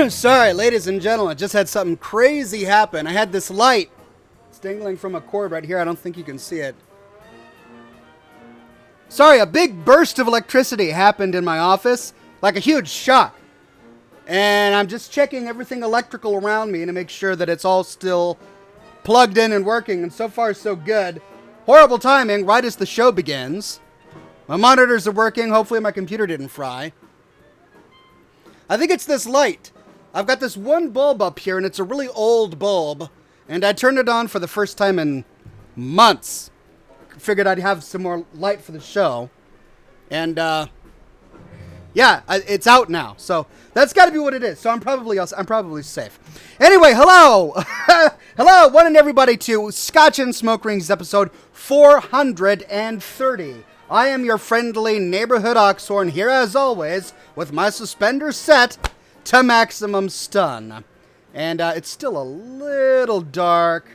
Sorry, ladies and gentlemen, just had something crazy happen. I had this light. It's dangling from a cord right here. I don't think you can see it. Sorry, a big burst of electricity happened in my office, like a huge shock. And I'm just checking everything electrical around me to make sure that it's all still plugged in and working, and so far so good. Horrible timing, right as the show begins. My monitors are working, hopefully my computer didn't fry. I think it's this light. I've got this one bulb up here, and it's a really old bulb, and I turned it on for the first time in months. Figured I'd have some more light for the show. And, yeah, it's out now, so that's got to be what it is. So I'm probably safe. Anyway, hello, hello, one and everybody to Scotch and Smoke Rings episode 430. I am your friendly neighborhood Oxhorn here as always with my suspenders set to maximum stun, and it's still a little dark.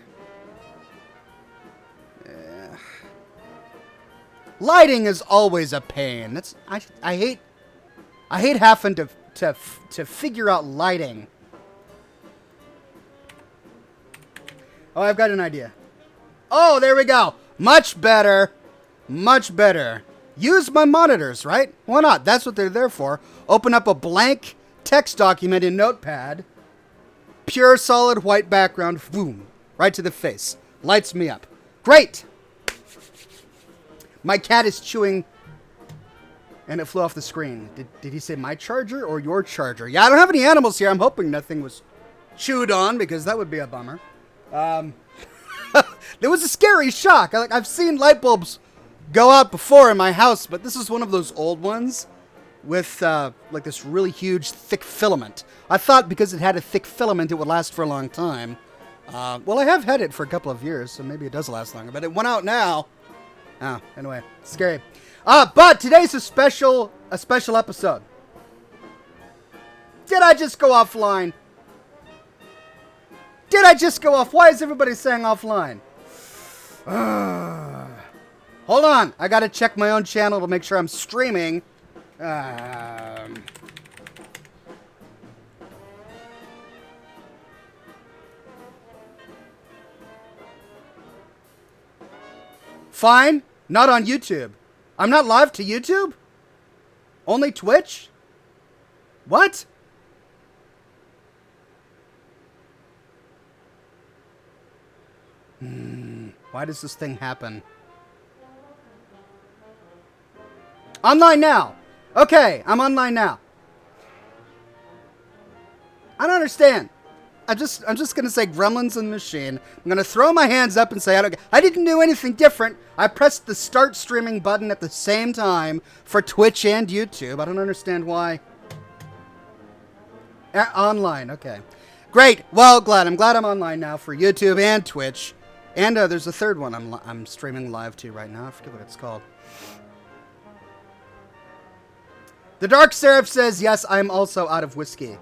Lighting is always a pain. I hate having to figure out lighting. Oh, I've got an idea. Oh, there we go. Much better. Much better. Use my monitors, right? Why not? That's what they're there for. Open up a blank text document in Notepad. Pure solid white background. Boom. Right to the face. Lights me up. Great. My cat is chewing, and it flew off the screen. Did he say my charger or your charger? Yeah, I don't have any animals here. I'm hoping nothing was chewed on, because that would be a bummer. There was a scary shock. I've seen light bulbs go out before in my house, but this is one of those old ones with like this really huge thick filament. I thought because it had a thick filament it would last for a long time. Well, I have had it for a couple of years, so maybe it does last longer, but it went out now. Oh, anyway, scary. But today's a special episode. Did I just go offline? Did I just go off? Why is everybody saying offline? Hold on. I gotta check my own channel to make sure I'm streaming. Fine. Not on YouTube. I'm not live to YouTube? Only Twitch? What? Why does this thing happen? Online now. Okay, I'm online now. I don't understand. I'm just gonna say Gremlins in the Machine. I'm gonna throw my hands up and say I didn't do anything different. I pressed the start streaming button at the same time for Twitch and YouTube. I don't understand why. Online, okay. Great. Well, I'm glad I'm online now for YouTube and Twitch. And there's a third one I'm streaming live to right now. I forget what it's called. The Dark Seraph says, yes, I'm also out of whiskey.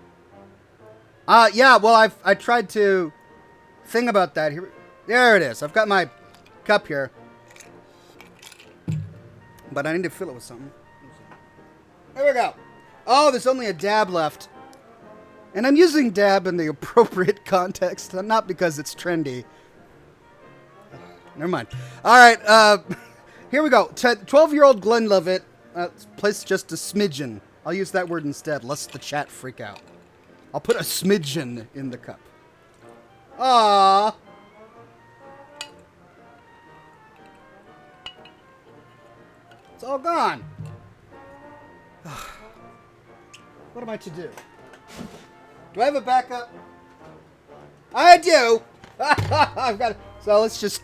Yeah, well, I tried to think about that. Here, there it is. I've got my cup here. But I need to fill it with something. There we go. Oh, there's only a dab left. And I'm using dab in the appropriate context, not because it's trendy. Never mind. All right, here we go. 12-year-old Glenlivet. Place just a smidgen. I'll use that word instead, lest the chat freak out. I'll put a smidgen in the cup. Ah. It's all gone. What am I to do? Do I have a backup? I do. I've got it. So let's just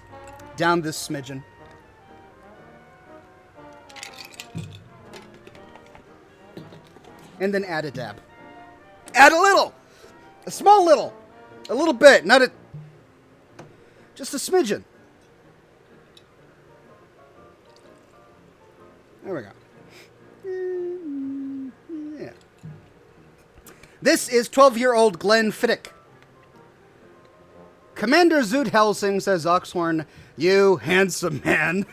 down this smidgen. And then add a dab. Add a little! A small little! A little bit, not a... Just a smidgen. There we go. Yeah. This is 12-year-old Glenn Fiddick. Commander Zoot Helsing, says Oxhorn, you handsome man.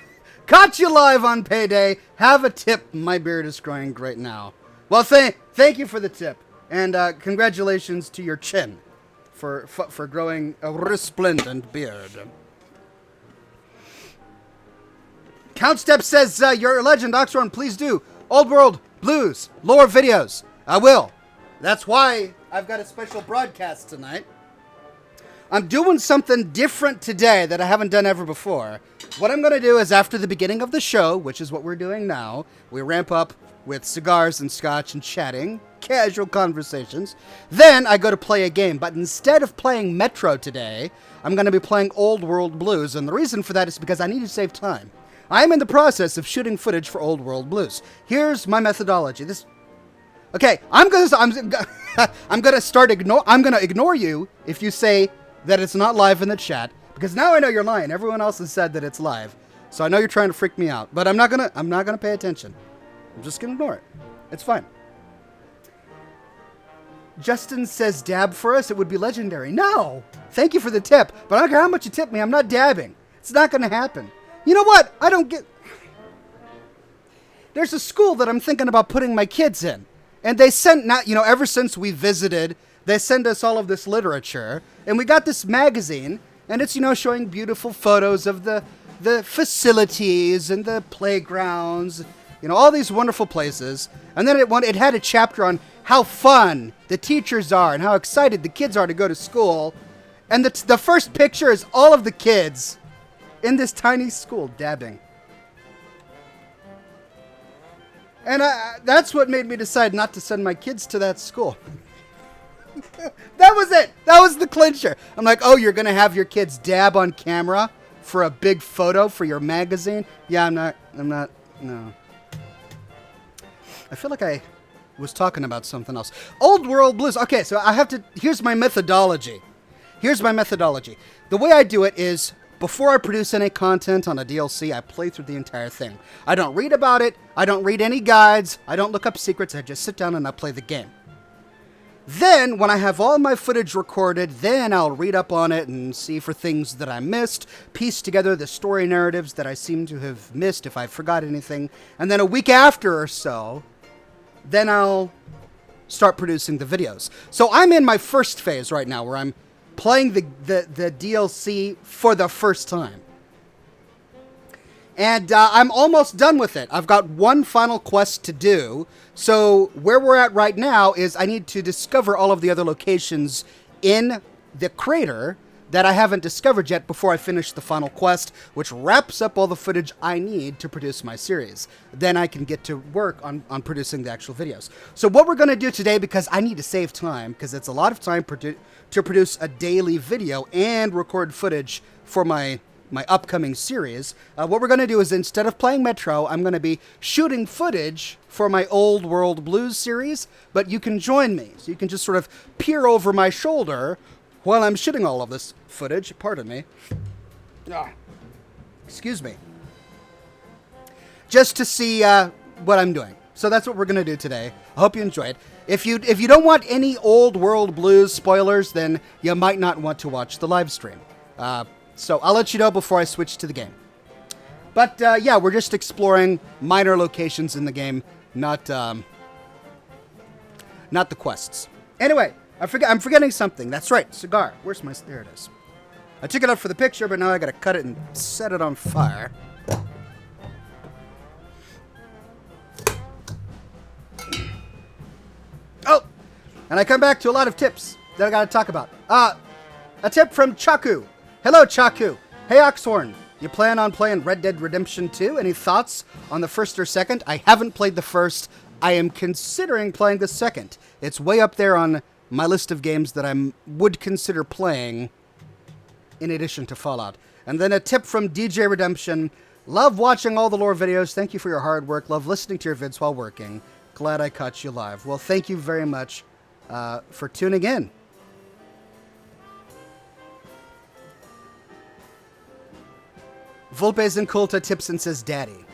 Caught you live on payday. Have a tip. My beard is growing great now. Well, thank you for the tip. And congratulations to your chin for growing a resplendent beard. Count Step says, you're a legend, Oxhorn. Please do Old World Blues lore videos. I will. That's why I've got a special broadcast tonight. I'm doing something different today that I haven't done ever before. What I'm going to do is after the beginning of the show, which is what we're doing now, we ramp up with cigars and scotch and chatting, casual conversations. Then I go to play a game. But instead of playing Metro today, I'm going to be playing Old World Blues. And the reason for that is because I need to save time. I'm in the process of shooting footage for Old World Blues. Here's my methodology. Okay, I'm gonna ignore you if you say that it's not live in the chat, because now I know you're lying. Everyone else has said that it's live, so I know you're trying to freak me out. But I'm not gonna pay attention. I'm just gonna ignore it. It's fine. Justin says dab for us. It would be legendary. No, thank you for the tip, but I don't care how much you tip me. I'm not dabbing. It's not gonna happen. You know what? I don't get... There's a school that I'm thinking about putting my kids in. And they sent, ever since we visited, they send us all of this literature. And we got this magazine. And it's, showing beautiful photos of the facilities and the playgrounds. All these wonderful places. And then it had a chapter on how fun the teachers are and how excited the kids are to go to school. And the first picture is all of the kids in this tiny school dabbing. And that's what made me decide not to send my kids to that school. That was it. That was the clincher. I'm like, oh, you're going to have your kids dab on camera for a big photo for your magazine? Yeah, I'm not, no. I feel like I was talking about something else. Old World Blues. Okay, so here's my methodology. The way I do it is, before I produce any content on a DLC, I play through the entire thing. I don't read about it. I don't read any guides. I don't look up secrets. I just sit down and I play the game. Then, when I have all my footage recorded, then I'll read up on it and see for things that I missed, piece together the story narratives that I seem to have missed if I forgot anything, and then a week after or so, then I'll start producing the videos. So I'm in my first phase right now, where I'm playing the DLC for the first time. And I'm almost done with it. I've got one final quest to do. So where we're at right now is I need to discover all of the other locations in the crater that I haven't discovered yet before I finish the final quest, which wraps up all the footage I need to produce my series. Then I can get to work on producing the actual videos. So what we're going to do today, because I need to save time, because it's a lot of time to produce a daily video and record footage for my upcoming series, what we're going to do is, instead of playing Metro, I'm going to be shooting footage for my Old World Blues series, but you can join me. So you can just sort of peer over my shoulder while I'm shooting all of this footage. Pardon me. Excuse me. Just to see what I'm doing. So that's what we're going to do today. I hope you enjoyed. If you don't want any Old World Blues spoilers, then you might not want to watch the live stream. So I'll let you know before I switch to the game. But yeah, we're just exploring minor locations in the game, not the quests. Anyway, I'm forgetting something. That's right, cigar. Where's my... There it is. I took it out for the picture, but now I gotta cut it and set it on fire. Oh! And I come back to a lot of tips that I gotta talk about. A tip from Chaku. Hello, Chaku. Hey, Oxhorn. You plan on playing Red Dead Redemption 2? Any thoughts on the first or second? I haven't played the first. I am considering playing the second. It's way up there on my list of games that I would consider playing in addition to Fallout. And then a tip from DJ Redemption. Love watching all the lore videos. Thank you for your hard work. Love listening to your vids while working. Glad I caught you live. Well, thank you very much for tuning in. Volpes Inculta tips and says, Daddy.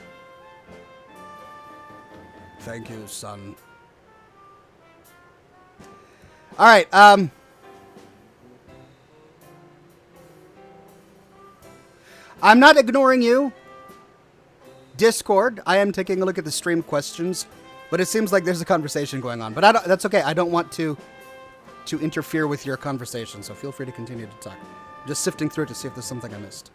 Thank you, son. All right. I'm not ignoring you. Discord. I am taking a look at the stream questions But it seems like there's a conversation going on. But that's okay. I don't want to interfere with your conversation, so feel free to continue to talk. I'm just sifting through it to see if there's something I missed.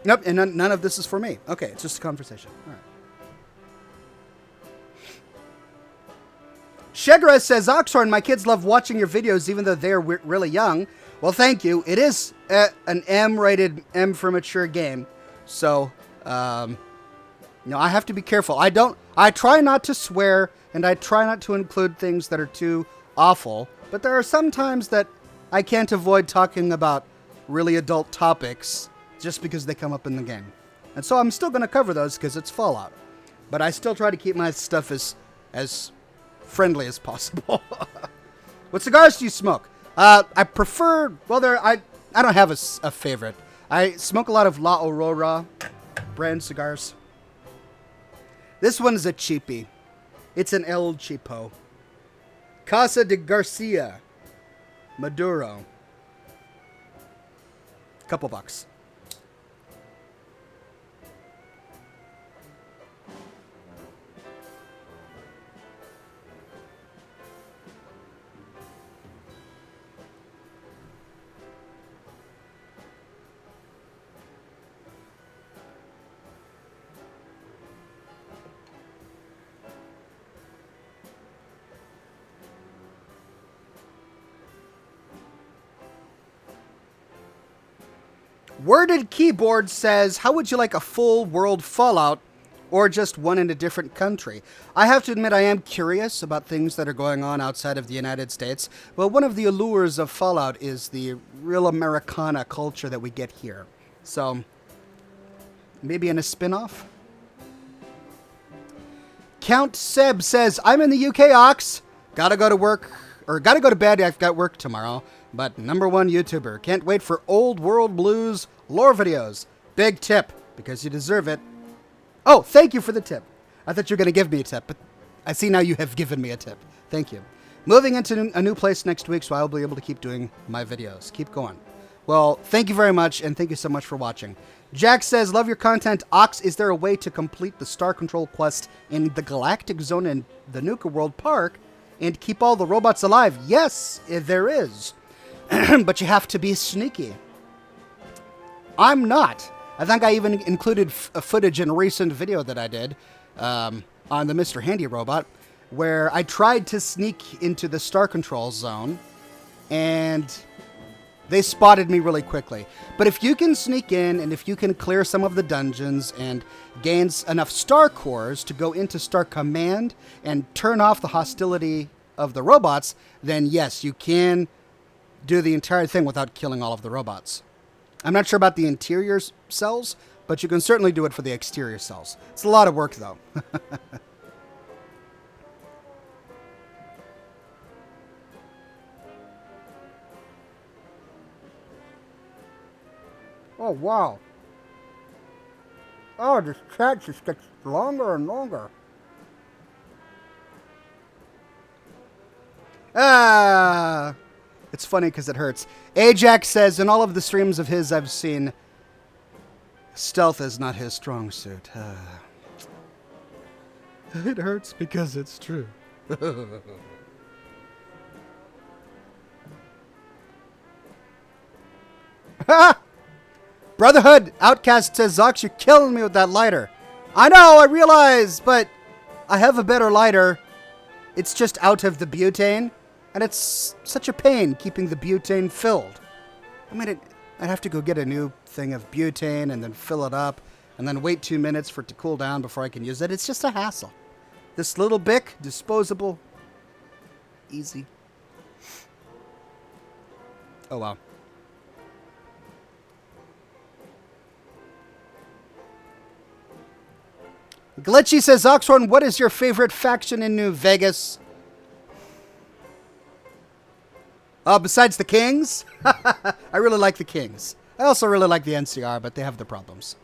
Nope, and none of this is for me. Okay, it's just a conversation. All right. Shegra says, Oxhorn, my kids love watching your videos even though they're really young. Well, thank you. It is an M-rated, M for mature game. So, I have to be careful. I try not to swear, and I try not to include things that are too awful. But there are some times that I can't avoid talking about really adult topics just because they come up in the game. And so I'm still going to cover those because it's Fallout. But I still try to keep my stuff as friendly as possible. What cigars do you smoke? I prefer, well, I don't have a favorite. I smoke a lot of La Aurora brand cigars. This one is a cheapie. It's an El Cheapo. Casa de Garcia. Maduro. Couple bucks. Worded Keyboard says, how would you like a full world Fallout or just one in a different country? I have to admit I am curious about things that are going on outside of the United States. Well, one of the allures of Fallout is the real Americana culture that we get here. So, maybe in a spin-off? Count Seb says, I'm in the UK, Ox. Gotta go to bed. I've got work tomorrow. But #1 YouTuber. Can't wait for Old World Blues lore videos. Big tip, because you deserve it. Oh, thank you for the tip. I thought you were going to give me a tip, but I see now you have given me a tip. Thank you. Moving into a new place next week, so I'll be able to keep doing my videos. Keep going. Well, thank you very much, and thank you so much for watching. Jack says, love your content. Ox, is there a way to complete the Star Control quest in the Galactic Zone in the Nuka World Park and keep all the robots alive? Yes, there is. But you have to be sneaky. I'm not. I think I even included footage in a recent video that I did on the Mr. Handy robot where I tried to sneak into the Star Control Zone and they spotted me really quickly. But if you can sneak in and if you can clear some of the dungeons and gain enough Star Cores to go into Star Command and turn off the hostility of the robots, then yes, you can do the entire thing without killing all of the robots. I'm not sure about the interior cells, but you can certainly do it for the exterior cells. It's a lot of work, though. Oh, wow. Oh, this chat just gets longer and longer. It's funny because it hurts. Ajax says, in all of the streams of his I've seen, stealth is not his strong suit. It hurts because it's true. Brotherhood Outcast says, Zox, you're killing me with that lighter. I know, I realize, but I have a better lighter. It's just out of the butane. And it's such a pain keeping the butane filled. I mean, I'd have to go get a new thing of butane and then fill it up and then wait 2 minutes for it to cool down before I can use it. It's just a hassle. This little Bic, disposable, easy. Oh, wow. Glitchy says, Oxhorn, what is your favorite faction in New Vegas? Besides the Kings, I really like the Kings. I also really like the NCR, but they have their problems.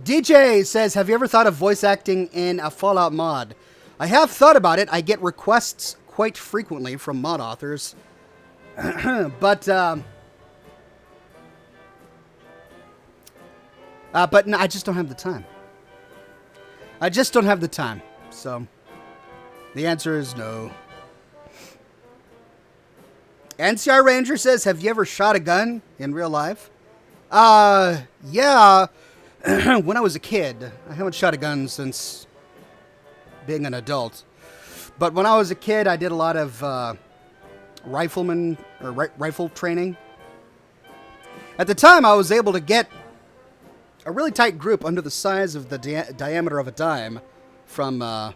DJ says, have you ever thought of voice acting in a Fallout mod? I have thought about it. I get requests quite frequently from mod authors. But no, I just don't have the time. I just don't have the time. So the answer is no. NCR Ranger says, have you ever shot a gun in real life? Yeah. When I was a kid. I haven't shot a gun since being an adult. But when I was a kid, I did a lot of rifleman or rifle training. At the time, I was able to get a really tight group under the size of the diameter of a dime from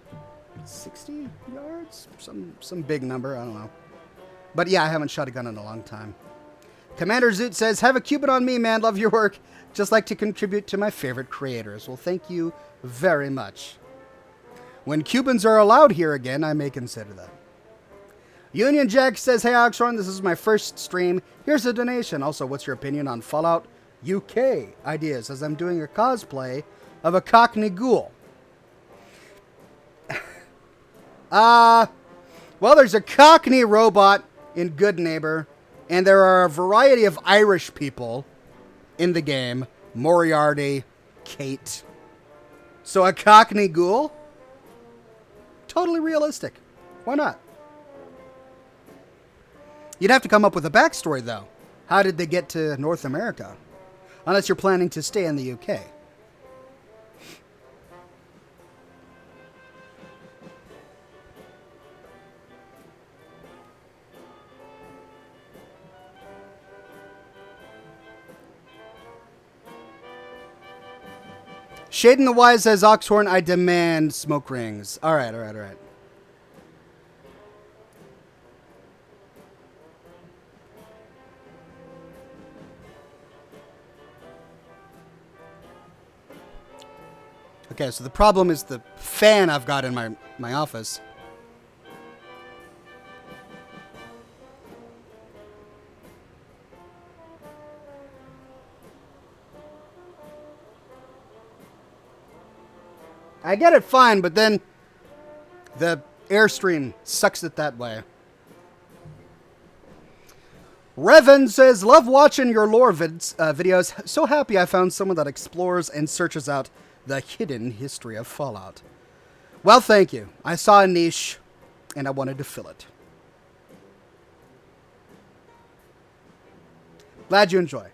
60 yards? Some big number, I don't know. But yeah, I haven't shot a gun in a long time. Commander Zoot says, have a Cuban on me, man. Love your work. Just like to contribute to my favorite creators. Well, thank you very much. When Cubans are allowed here again, I may consider that. Union Jack says, hey, Oxhorn, this is my first stream. Here's a donation. Also, what's your opinion on Fallout UK ideas, as I'm doing a cosplay of a Cockney ghoul? Well, there's a Cockney robot in Good Neighbor, and there are a variety of Irish people in the game. Moriarty, Kate. So a Cockney ghoul? Totally realistic. Why not? You'd have to come up with a backstory, though. How did they get to North America? Unless you're planning to stay in the UK. Shaden the Wise says, Oxhorn, I demand smoke rings. All right. Okay, so the problem is the fan I've got in my office. I get it fine, but then the Airstream sucks it that way. Revan says, love watching your lore videos. So happy I found someone that explores and searches out the hidden history of Fallout. Well, thank you. I saw a niche, and I wanted to fill it. Glad you enjoy.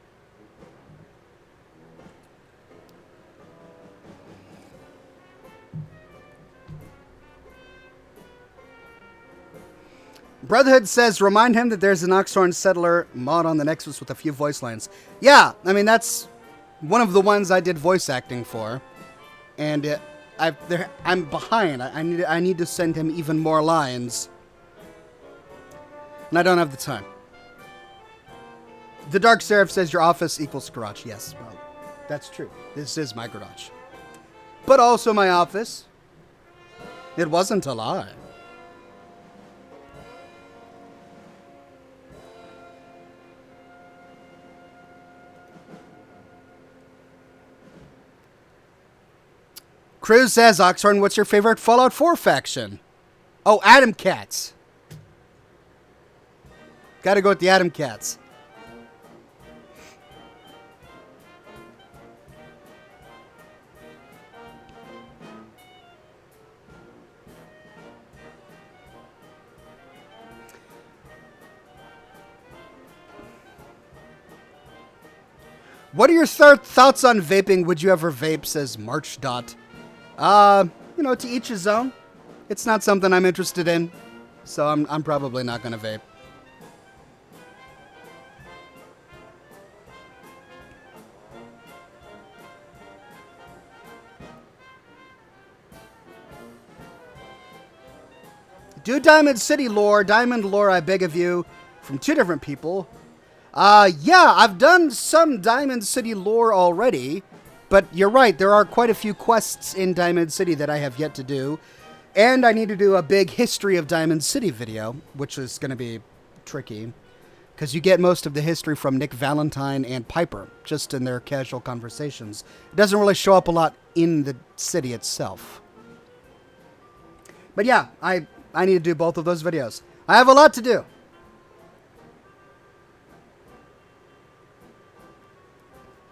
Brotherhood says, remind him that there's an Oxhorn Settler mod on the Nexus with a few voice lines. Yeah, I mean, that's one of the ones I did voice acting for. And I'm behind. I need to send him even more lines. And I don't have the time. The Dark Seraph says, your office equals garage. Yes, well, that's true. This is my garage. But also my office. It wasn't a lie. Cruz says, Oxhorn, what's your favorite Fallout 4 faction? Oh, Atom Cats. Gotta go with the Atom Cats. What are your thoughts on vaping? Would you ever vape? Says March Dot. You know, to each his own. It's not something I'm interested in, so I'm probably not going to vape. Do Diamond City lore, Diamond lore, I beg of you, from two different people. Yeah, I've done some Diamond City lore already. But you're right, there are quite a few quests in Diamond City that I have yet to do. And I need to do a big history of Diamond City video, which is going to be tricky. Because you get most of the history from Nick Valentine and Piper, just in their casual conversations. It doesn't really show up a lot in the city itself. But yeah, I need to do both of those videos. I have a lot to do.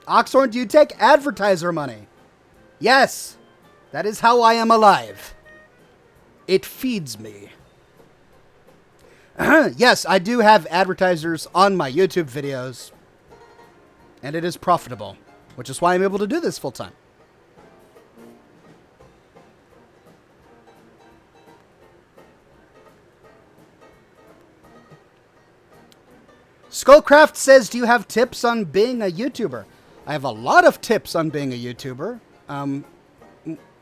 Oxhorn, do you take advertiser money? Yes. That is how I am alive. It feeds me. Yes, I do have advertisers on my YouTube videos. And it is profitable, which is why I'm able to do this full time. Skullcraft says, do you have tips on being a YouTuber? I have a lot of tips on being a YouTuber.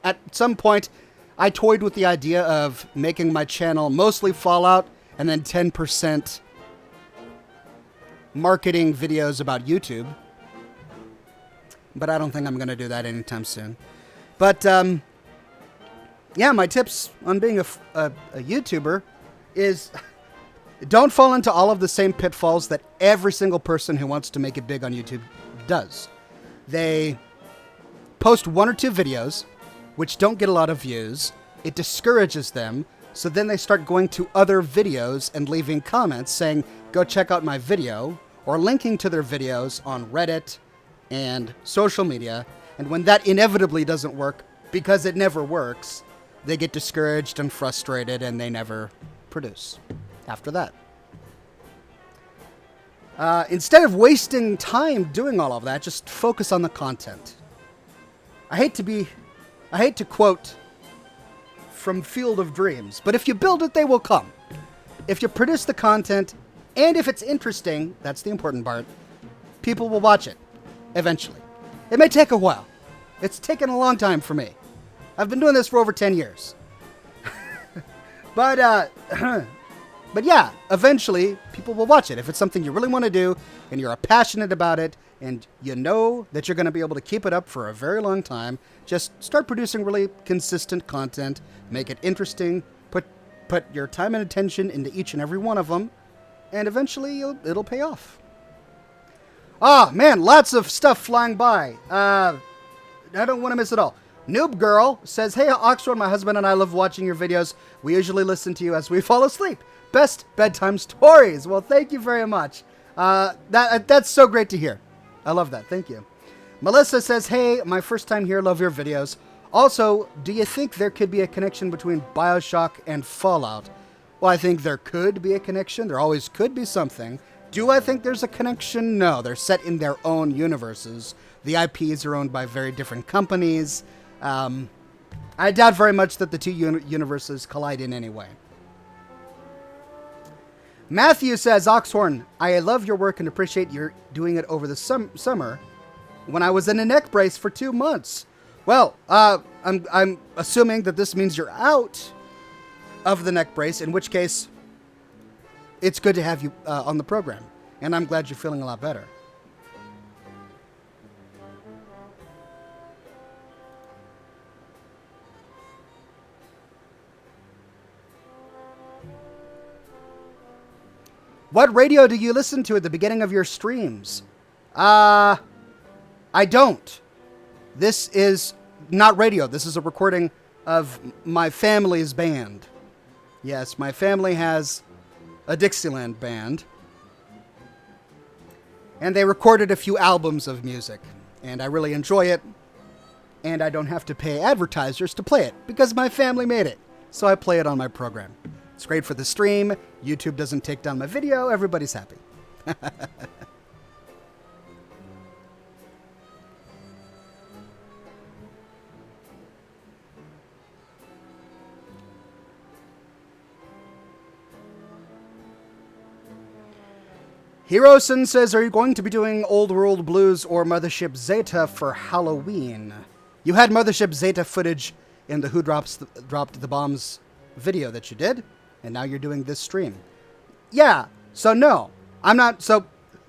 At some point, I toyed with the idea of making my channel mostly Fallout and then 10% marketing videos about YouTube. But I don't think I'm going to do that anytime soon. But, yeah, my tips on being a YouTuber is... Don't fall into all of the same pitfalls that every single person who wants to make it big on YouTube does. They post 1 or 2 videos, which don't get a lot of views. It discourages them, so then they start going to other videos and leaving comments saying, go check out my video, or linking to their videos on Reddit and social media. And when that inevitably doesn't work, because it never works, they get discouraged and frustrated and they never produce after that. Instead of wasting time doing all of that, just focus on the content. I hate to quote from Field of Dreams, but if you build it, they will come. If you produce the content, and if it's interesting, that's the important part, people will watch it, eventually. It may take a while. It's taken a long time for me. I've been doing this for over 10 years. But yeah, eventually people will watch it. If it's something you really want to do and you're passionate about it and you know that you're going to be able to keep it up for a very long time, just start producing really consistent content, make it interesting, put your time and attention into each and every one of them, and eventually it'll pay off. Ah, man, lots of stuff flying by. I don't want to miss it all. Noob Girl says, hey, Oxhorn, my husband and I love watching your videos. We usually listen to you as we fall asleep. Best bedtime stories. Well, thank you very much. That's so great to hear. I love that. Thank you. Melissa says, hey, my first time here. Love your videos. Also, do you think there could be a connection between BioShock and Fallout? Well, I think there could be a connection. There always could be something. Do I think there's a connection? No, they're set in their own universes. The IPs are owned by very different companies. I doubt very much that the two universes collide in any way. Matthew says, Oxhorn, I love your work and appreciate your doing it over the summer when I was in a neck brace for 2 months. Well, I'm assuming that this means you're out of the neck brace, in which case it's good to have you on the program. And I'm glad you're feeling a lot better. What radio do you listen to at the beginning of your streams? I don't. This is not radio. This is a recording of my family's band. Yes, my family has a Dixieland band. And they recorded a few albums of music. And I really enjoy it. And I don't have to pay advertisers to play it because my family made it. So I play it on my program. It's great for the stream. YouTube doesn't take down my video. Everybody's happy. Hirosen says, are you going to be doing Old World Blues or Mothership Zeta for Halloween? You had Mothership Zeta footage in the Who Dropped the Bombs video that you did. And now you're doing this stream. Yeah, so no, I'm not. So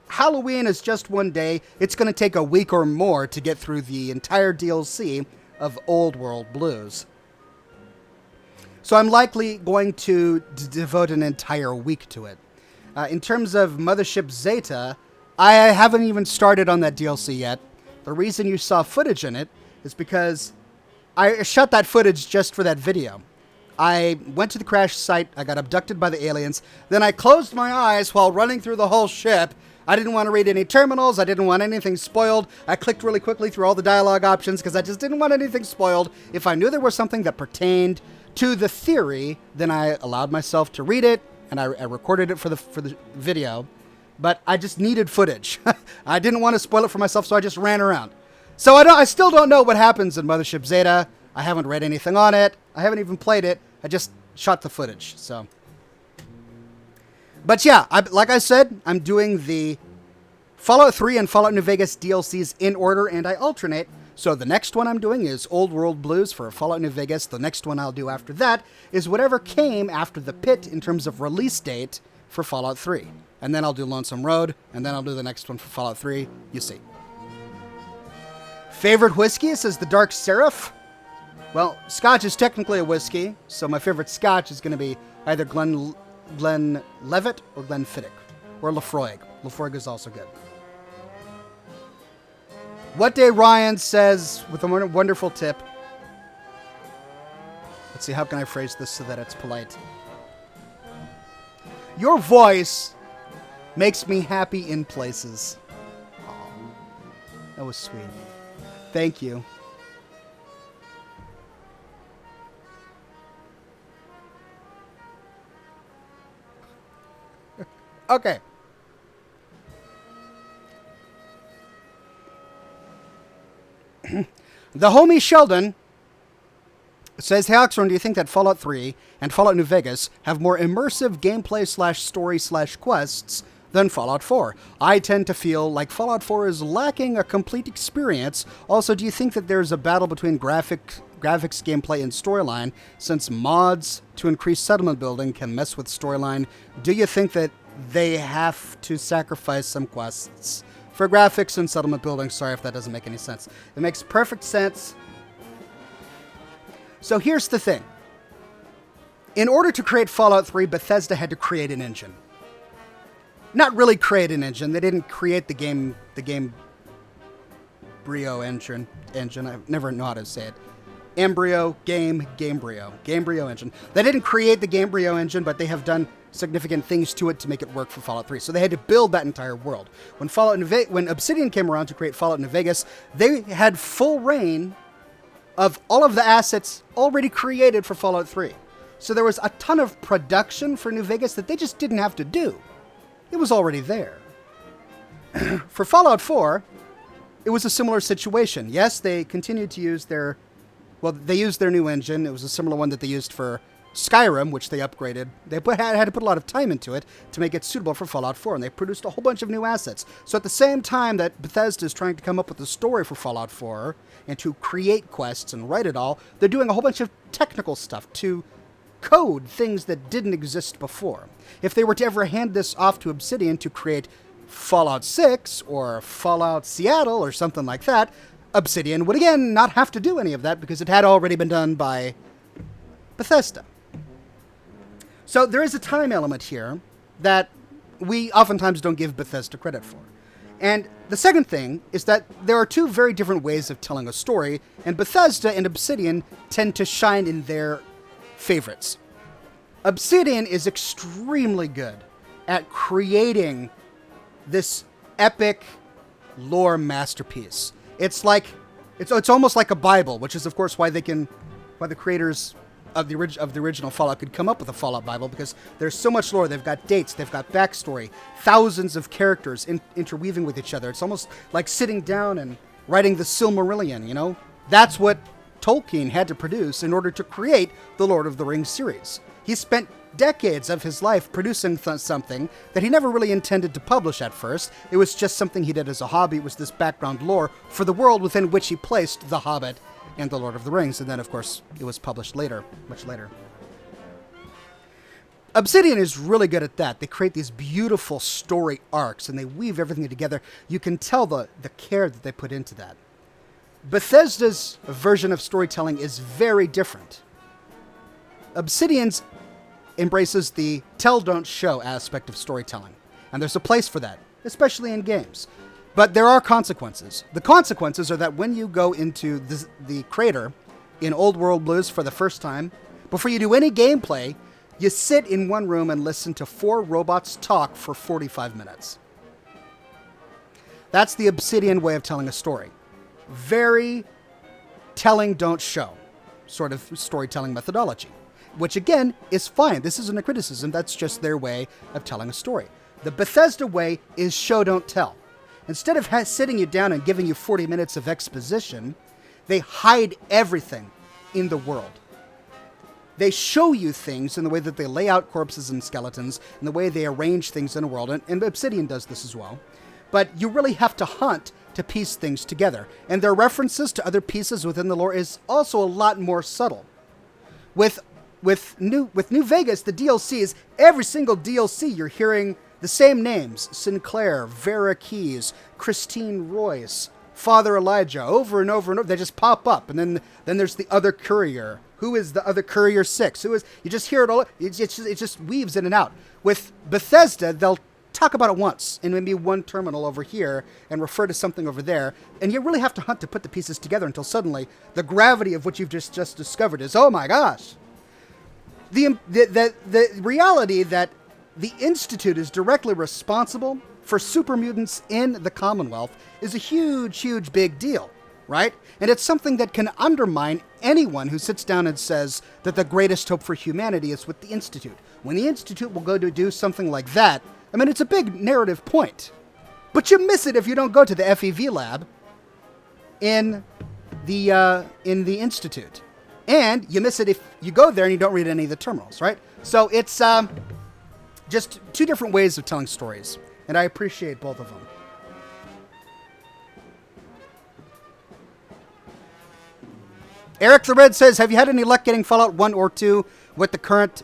Halloween is just one day. It's going to take a week or more to get through the entire DLC of Old World Blues. So I'm likely going to devote an entire week to it. In terms of Mothership Zeta, I haven't even started on that DLC yet. The reason you saw footage in it is because I shot that footage just for that video. I went to the crash site, I got abducted by the aliens, then I closed my eyes while running through the whole ship, I didn't want to read any terminals. I didn't want anything spoiled. I clicked really quickly through all the dialogue options because I just didn't want anything spoiled. If I knew there was something that pertained to the theory, then I allowed myself to read it, and I recorded it for the video. But I just needed footage. I didn't want to spoil it for myself, so I just ran around. So I still don't know what happens in Mothership Zeta. I haven't read anything on it. I haven't even played it. I just shot the footage. So, but yeah, like I said, I'm doing the Fallout 3 and Fallout New Vegas DLCs in order, and I alternate. So the next one I'm doing is Old World Blues for Fallout New Vegas. The next one I'll do after that is whatever came after the pit in terms of release date for Fallout 3. And then I'll do Lonesome Road, and then I'll do the next one for Fallout 3. You see. Favorite whiskey, says the Dark Seraph. Well, Scotch is technically a whiskey, so my favorite Scotch is going to be either Glenlivet or Glenfiddich, or Lafroig. Lafroig is also good. What Day Ryan says with a wonderful tip. Let's see, how can I phrase this so that it's polite? Your voice makes me happy in places. Oh, that was sweet. Thank you. Okay. The homie Sheldon says, hey Oxhorn, do you think that Fallout 3 and Fallout New Vegas have more immersive gameplay / story / quests than Fallout 4? I tend to feel like Fallout 4 is lacking a complete experience. Also, do you think that there's a battle between graphics, gameplay, and storyline, since mods to increase settlement building can mess with storyline? Do you think that they have to sacrifice some quests for graphics and settlement building? Sorry if that doesn't make any sense. It makes perfect sense. So here's the thing. In order to create Fallout 3, Bethesda had to create an engine. Not really create an engine. They didn't create the game Brio engine. I never know how to say it. Embryo, Gamebrio engine. They didn't create the Gamebrio engine, but they have done significant things to it to make it work for Fallout 3. So they had to build that entire world. When Obsidian came around to create Fallout New Vegas, they had full reign of all of the assets already created for Fallout 3. So there was a ton of production for New Vegas that they just didn't have to do. It was already there. For Fallout 4, it was a similar situation. Yes, they continued to use they used their new engine. It was a similar one that they used for Skyrim, which they upgraded. They had to put a lot of time into it to make it suitable for Fallout 4, and they produced a whole bunch of new assets. So at the same time that Bethesda is trying to come up with a story for Fallout 4 and to create quests and write it all, they're doing a whole bunch of technical stuff to code things that didn't exist before. If they were to ever hand this off to Obsidian to create Fallout 6 or Fallout Seattle or something like that, Obsidian would again not have to do any of that because it had already been done by Bethesda. So there is a time element here that we oftentimes don't give Bethesda credit for. And the second thing is that there are two very different ways of telling a story, and Bethesda and Obsidian tend to shine in their favorites. Obsidian is extremely good at creating this epic lore masterpiece. It's almost like a Bible, which is of course why the creators of the original Fallout could come up with a Fallout Bible, because there's so much lore. They've got dates, they've got backstory, thousands of characters interweaving with each other. It's almost like sitting down and writing the Silmarillion, you know? That's what Tolkien had to produce in order to create the Lord of the Rings series. He spent decades of his life producing something that he never really intended to publish at first. It was just something he did as a hobby. It was this background lore for the world within which he placed The Hobbit and The Lord of the Rings, and then, of course, it was published later, much later. Obsidian is really good at that. They create these beautiful story arcs, and they weave everything together. You can tell the care that they put into that. Bethesda's version of storytelling is very different. Obsidian's embraces the tell, don't show aspect of storytelling, and there's a place for that, especially in games. But there are consequences. The consequences are that when you go into the crater in Old World Blues for the first time, before you do any gameplay, you sit in one room and listen to 4 robots talk for 45 minutes. That's the Obsidian way of telling a story. Very telling, don't show sort of storytelling methodology, which again is fine. This isn't a criticism. That's just their way of telling a story. The Bethesda way is show, don't tell. Instead of sitting you down and giving you 40 minutes of exposition, they hide everything in the world. They show you things in the way that they lay out corpses and skeletons, and the way they arrange things in the world, and Obsidian does this as well. But you really have to hunt to piece things together. And their references to other pieces within the lore is also a lot more subtle. With New Vegas, the DLCs, every single DLC, you're hearing the same names: Sinclair, Vera Keys, Christine Royce, Father Elijah, over and over and over. They just pop up. And then there's the other courier. Who is the other Courier 6? Who is? You just hear it all. It just weaves in and out. With Bethesda, they'll talk about it once in maybe one terminal over here and refer to something over there, and you really have to hunt to put the pieces together until suddenly the gravity of what you've just discovered is, oh my gosh. The reality that the Institute is directly responsible for super mutants in the Commonwealth is a huge, huge big deal, right? And it's something that can undermine anyone who sits down and says that the greatest hope for humanity is with the Institute. When the Institute will go to do something like that, I mean, it's a big narrative point. But you miss it if you don't go to the FEV lab in the Institute. And you miss it if you go there and you don't read any of the terminals, right? So it's just two different ways of telling stories. And I appreciate both of them. Eric the Red says, have you had any luck getting Fallout 1 or 2 with the current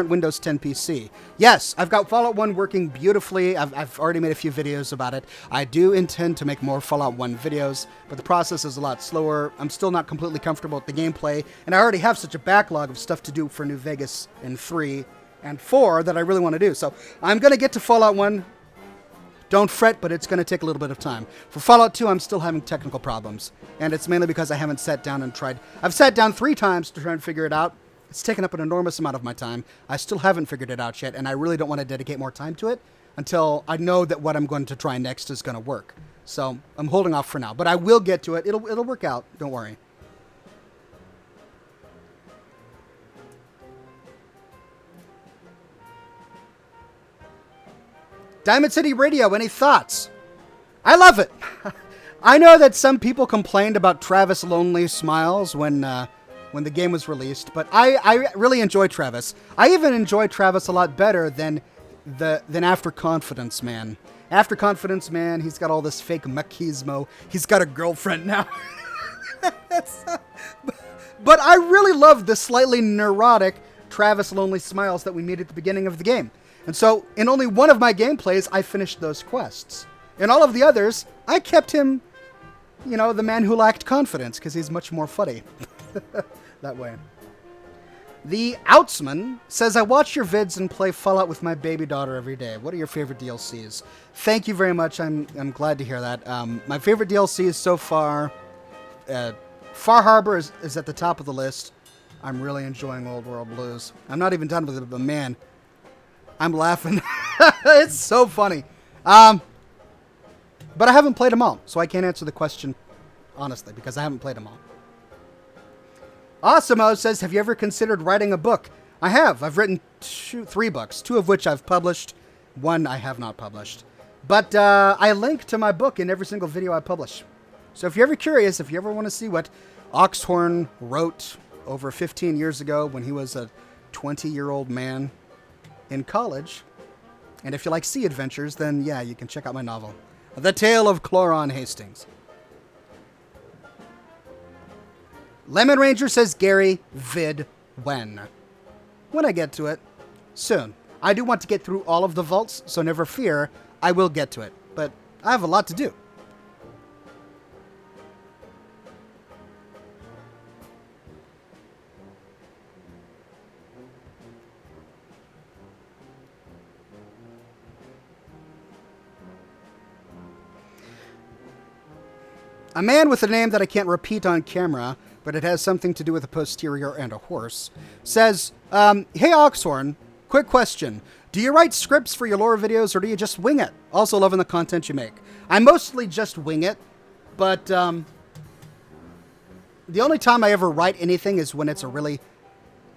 Windows 10 PC? Yes, I've got Fallout 1 working beautifully. I've already made a few videos about it. I do intend to make more Fallout 1 videos, but the process is a lot slower. I'm still not completely comfortable with the gameplay, and I already have such a backlog of stuff to do for New Vegas in 3 and 4 that I really want to do. So I'm going to get to Fallout 1. Don't fret, but it's going to take a little bit of time. For Fallout 2, I'm still having technical problems, and it's mainly because I haven't sat down and tried. I've sat down 3 times to try and figure it out. It's taken up an enormous amount of my time. I still haven't figured it out yet, and I really don't want to dedicate more time to it until I know that what I'm going to try next is going to work. So I'm holding off for now, but I will get to it. It'll work out. Don't worry. Diamond City Radio, any thoughts? I love it. I know that some people complained about Travis Lonely Smiles when the game was released, but I really enjoy Travis. I even enjoy Travis a lot better than After Confidence Man. After Confidence Man, he's got all this fake machismo. He's got a girlfriend now. But I really love the slightly neurotic Travis Lonely Smiles that we meet at the beginning of the game. And so, in only one of my gameplays, I finished those quests. In all of the others, I kept him, you know, the man who lacked confidence, because he's much more funny that way. The Outsman says, I watch your vids and play Fallout with my baby daughter every day. What are your favorite DLCs? Thank you very much. I'm glad to hear that. My favorite DLCs so far, Far Harbor is at the top of the list. I'm really enjoying Old World Blues. I'm not even done with it, but man, I'm laughing. It's so funny. But I haven't played them all, so I can't answer the question honestly, because I haven't played them all. Awesomeo says, have you ever considered writing a book? I have. I've written 3 books, 2 of which I've published. 1 I have not published. But I link to my book in every single video I publish. So if you're ever curious, if you ever want to see what Oxhorn wrote over 15 years ago when he was a 20-year-old man in college, and if you like sea adventures, then yeah, you can check out my novel, The Tale of Cloron Hastings. Lemon Ranger says, Gary, vid when? When I get to it. Soon. I do want to get through all of the vaults, so never fear, I will get to it. But I have a lot to do. A man with a name that I can't repeat on camera, but it has something to do with a posterior and a horse, says, hey Oxhorn, quick question. Do you write scripts for your lore videos, or do you just wing it? Also loving the content you make. I mostly just wing it, but the only time I ever write anything is when it's a really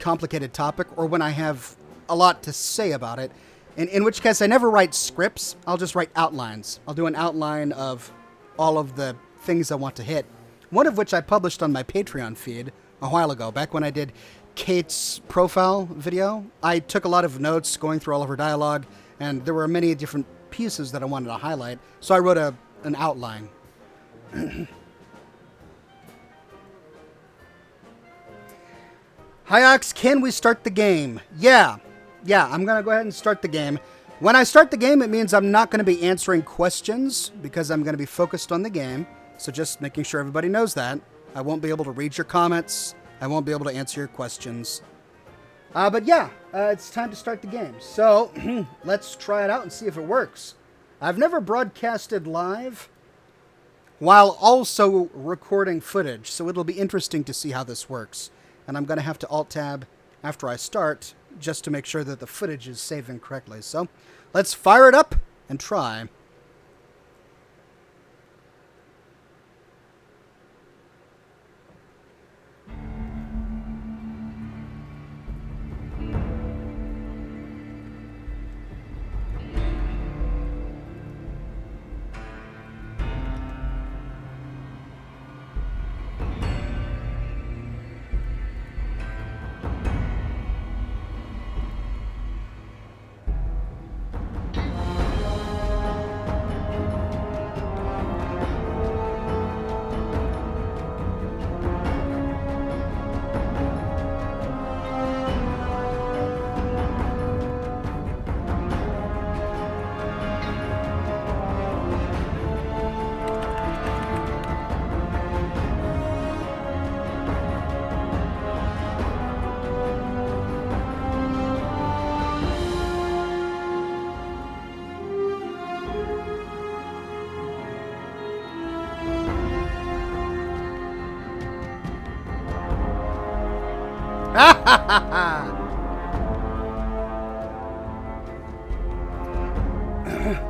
complicated topic or when I have a lot to say about it, in which case I never write scripts. I'll just write outlines. I'll do an outline of all of the things I want to hit, one of which I published on my Patreon feed a while ago, back when I did Kate's profile video. I took a lot of notes going through all of her dialogue, and there were many different pieces that I wanted to highlight, so I wrote an outline. Hi Ox, can we start the game? Yeah, I'm going to go ahead and start the game. When I start the game, it means I'm not going to be answering questions because I'm going to be focused on the game, so just making sure everybody knows that. I won't be able to read your comments. I won't be able to answer your questions. But yeah, it's time to start the game. So let's try it out and see if it works. I've never broadcasted live while also recording footage, so it'll be interesting to see how this works. And I'm going to have to Alt-Tab after I start just to make sure that the footage is saving correctly. So let's fire it up and try.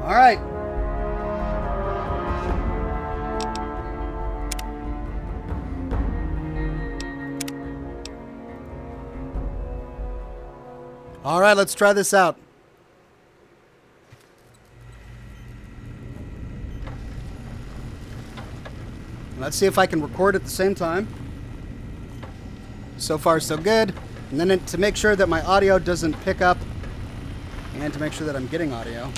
All right. All right, let's try this out. Let's see if I can record at the same time. So far, so good. And then to make sure that my audio doesn't pick up, and to make sure that I'm getting audio.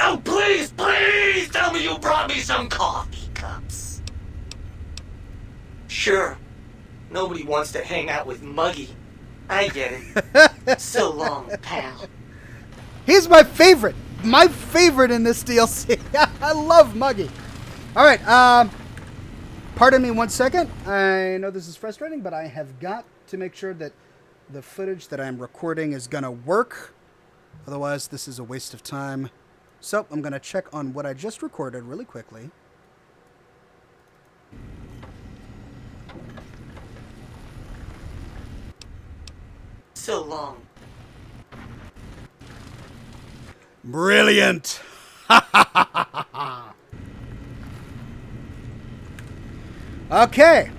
Oh, please, please tell me you brought me some coffee cups. Sure, nobody wants to hang out with Muggy. I get it. So long, pal. He's my favorite. My favorite in this DLC. I love Muggy. All right. Pardon me 1 second. I know this is frustrating, but I have got to make sure that the footage that I'm recording is going to work. Otherwise, this is a waste of time. So I'm going to check on what I just recorded really quickly. So long. Brilliant. Okay.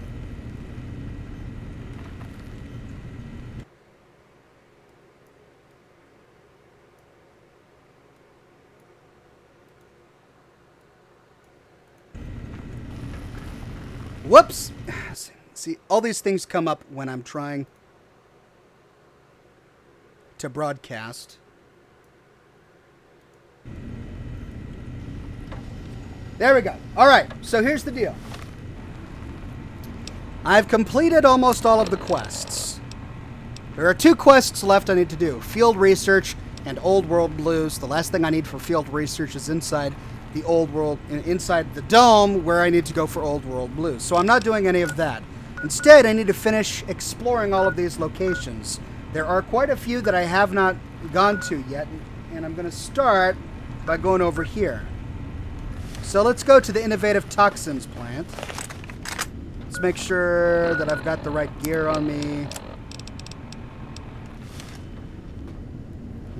Whoops. See, all these things come up when I'm trying to broadcast. There we go. All right, so here's the deal. I've completed almost all of the quests. There are 2 quests left I need to do. Field Research and Old World Blues. The last thing I need for Field Research is inside the Old World, inside the dome where I need to go for Old World Blues. So I'm not doing any of that. Instead, I need to finish exploring all of these locations. There are quite a few that I have not gone to yet, and I'm going to start by going over here. So let's go to the Innovative Toxins plant. Let's make sure that I've got the right gear on me.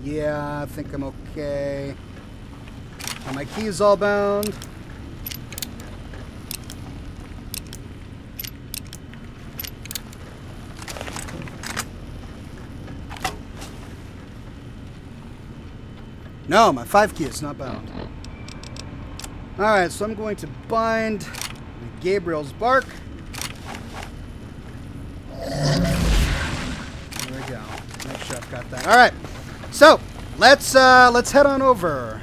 Yeah, I think I'm okay. Are my keys all bound? No, my 5 key is not bound. Alright, so I'm going to bind Gabriel's bark. There we go. Make sure I've got that. Alright. So, let's head on over.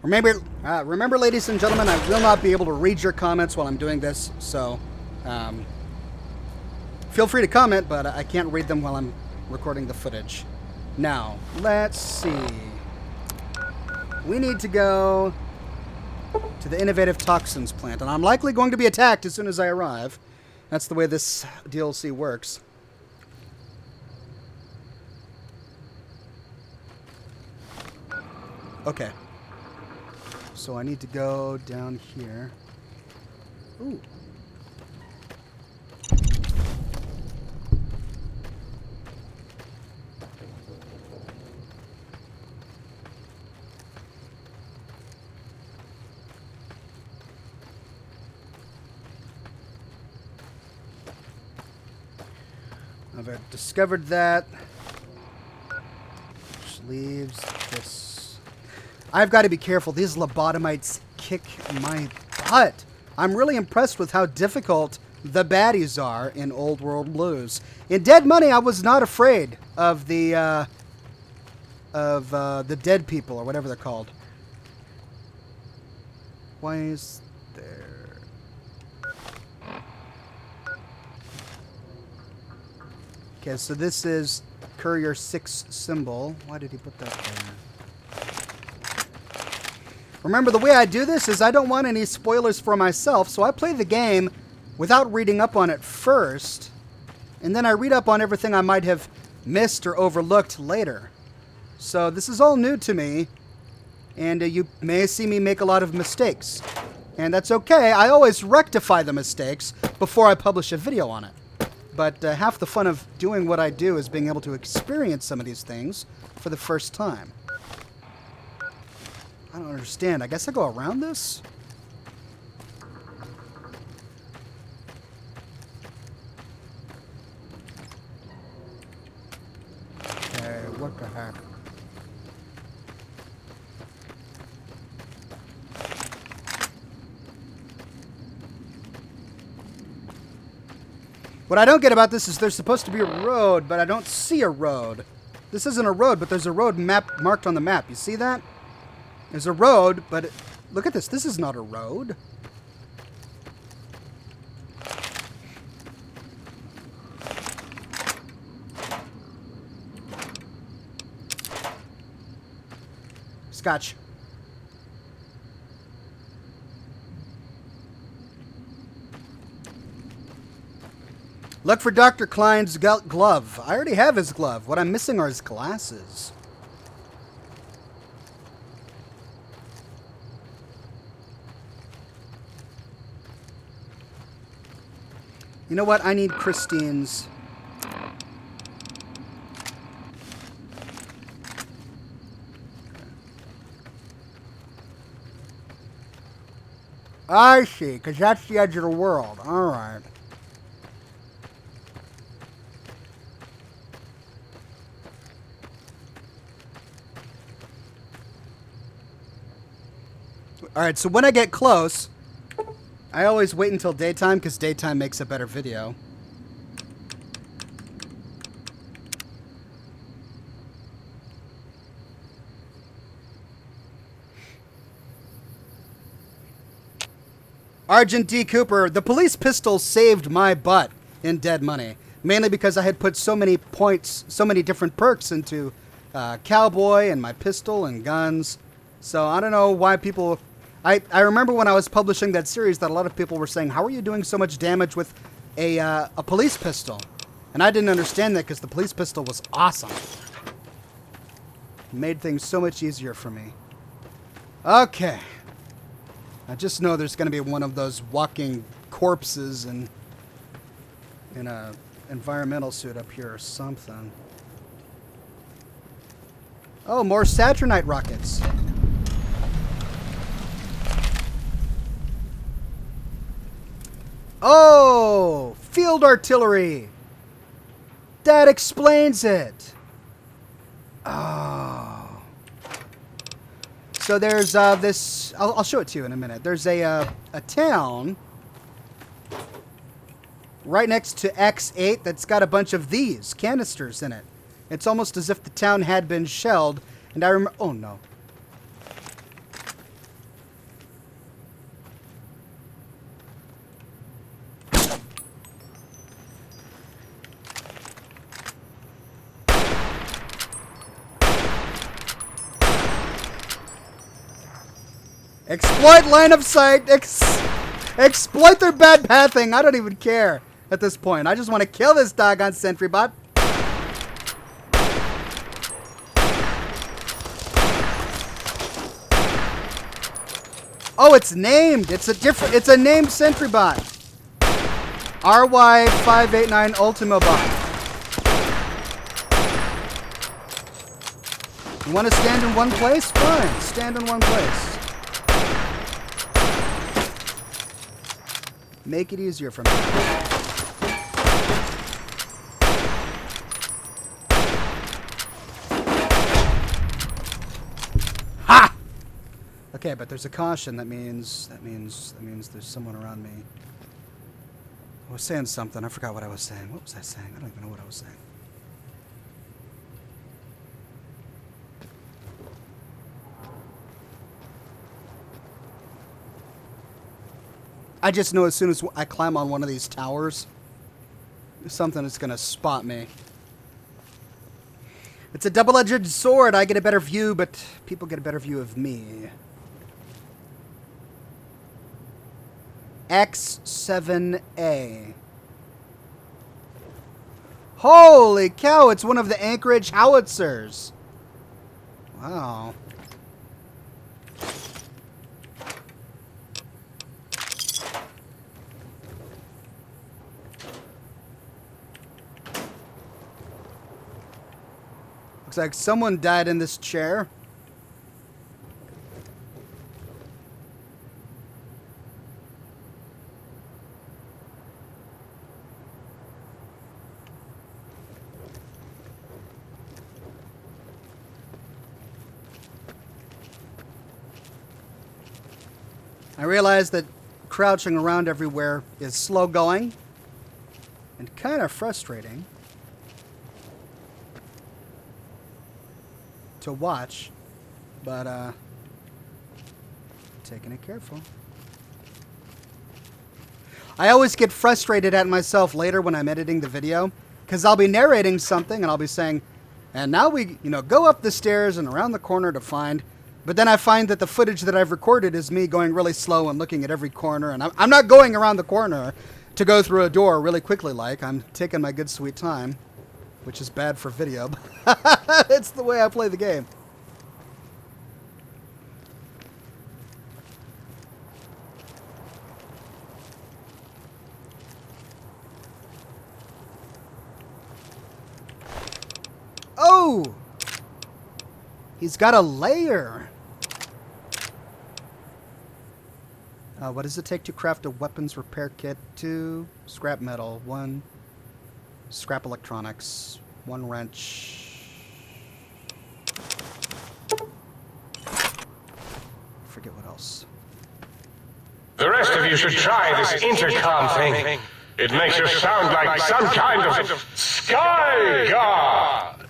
Remember, ladies and gentlemen, I will not be able to read your comments while I'm doing this, so feel free to comment, but I can't read them while I'm recording the footage. Now, let's see. We need to go to the Innovative Toxins plant, and I'm likely going to be attacked as soon as I arrive. That's the way this DLC works. Okay. So I need to go down here. Ooh. I've discovered that. Which leaves this. I've got to be careful. These lobotomites kick my butt. I'm really impressed with how difficult the baddies are in Old World Blues. In Dead Money, I was not afraid of the dead people, or whatever they're called. Why is there... Okay, so this is Courier 6 symbol. Why did he put that there? Remember, the way I do this is I don't want any spoilers for myself, so I play the game without reading up on it first, and then I read up on everything I might have missed or overlooked later. So this is all new to me, and you may see me make a lot of mistakes. And that's okay. I always rectify the mistakes before I publish a video on it. But half the fun of doing what I do is being able to experience some of these things for the first time. I don't understand. I guess I go around this? Okay, what the heck? What I don't get about this is there's supposed to be a road, but I don't see a road. This isn't a road, but there's a road marked on the map. You see that? There's a road, but look at this. This is not a road. Scotch. Look for Dr. Klein's glove. I already have his glove. What I'm missing are his glasses. You know what? I need Christine's. I see, because that's the edge of the world. All right. Alright, so when I get close, I always wait until daytime, because daytime makes a better video. Argent D. Cooper, the police pistol saved my butt in Dead Money. Mainly because I had put so many points, so many different perks into Cowboy and my pistol and guns. So I don't know why people... I remember when I was publishing that series that a lot of people were saying, how are you doing so much damage with a police pistol? And I didn't understand that because the police pistol was awesome. It made things so much easier for me. Okay. I just know there's going to be one of those walking corpses in environmental suit up here or something. Oh, more Saturnite rockets. Oh, field artillery. That explains it. Oh. So there's this. I'll show it to you in a minute. There's a town right next to X8 that's got a bunch of these canisters in it. It's almost as if the town had been shelled. And I remember. Oh no. Exploit line of sight. Exploit their bad pathing. I don't even care at this point. I just want to kill this doggone sentry bot. Oh, it's named. It's a named sentry bot. RY589 Ultimo bot. You want to stand in one place? Fine. Stand in one place. Make it easier for me. Ha! Okay, but there's a caution. That means there's someone around me. I was saying something. I forgot what I was saying. What was I saying? I don't even know what I was saying. I just know as soon as I climb on one of these towers, something is going to spot me. It's a double-edged sword. I get a better view, but people get a better view of me. X7A. Holy cow, it's one of the Anchorage howitzers. Wow. Looks like someone died in this chair. I realize that crouching around everywhere is slow going and kind of frustrating to watch, but taking it careful. I always get frustrated at myself later when I'm editing the video, because I'll be narrating something and I'll be saying, and now we, go up the stairs and around the corner to find, but then I find that the footage that I've recorded is me going really slow and looking at every corner, and I'm not going around the corner to go through a door really quickly like. I'm taking my good sweet time, which is bad for video. It's the way I play the game. Oh! He's got a layer. What does it take to craft a weapons repair kit? 2 scrap metal, 1 scrap electronics, 1 wrench. Forget what else. The rest of you should try this intercom thing. It makes you sound like some kind of sky god.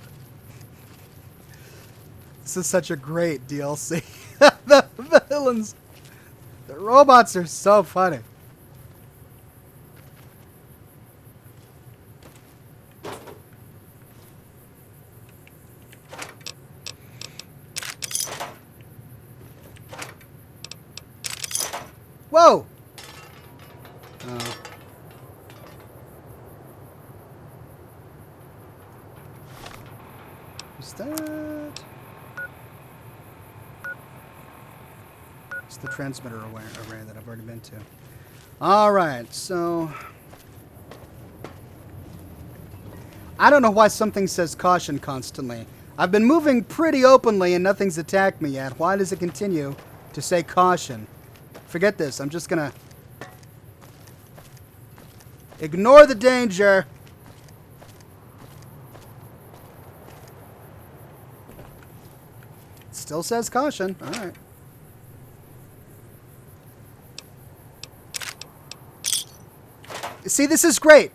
This is such a great DLC. The villains, the robots are so funny. Whoa! Oh. What's that? It's the transmitter array that I've already been to. Alright, so... I don't know why something says caution constantly. I've been moving pretty openly and nothing's attacked me yet. Why does it continue to say caution? Forget this. I'm just gonna ignore the danger. It still says caution. All right. See, this is great.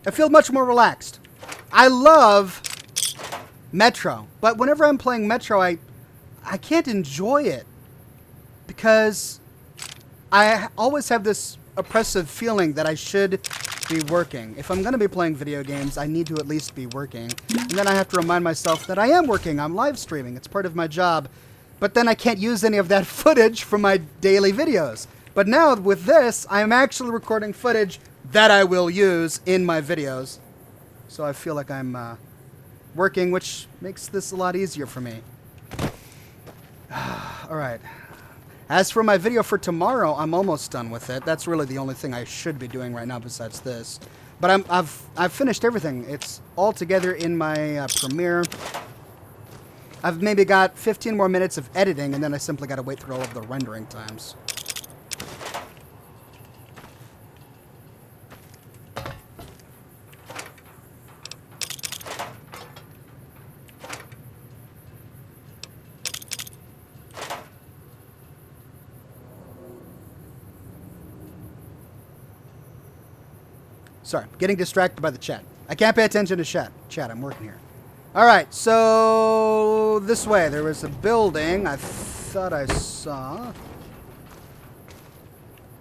I feel much more relaxed. I love Metro, but whenever I'm playing Metro, I can't enjoy it because I always have this oppressive feeling that I should be working. If I'm going to be playing video games, I need to at least be working. And then I have to remind myself that I am working. I'm live streaming. It's part of my job. But then I can't use any of that footage from my daily videos. But now with this, I'm actually recording footage that I will use in my videos. So I feel like I'm working, which makes this a lot easier for me. All right. As for my video for tomorrow, I'm almost done with it. That's really the only thing I should be doing right now besides this. But I've finished everything. It's all together in my Premiere. I've maybe got 15 more minutes of editing, and then I simply got to wait through all of the rendering times. Sorry, getting distracted by the chat. I can't pay attention to chat. I'm working here. All right, so this way. There was a building I thought I saw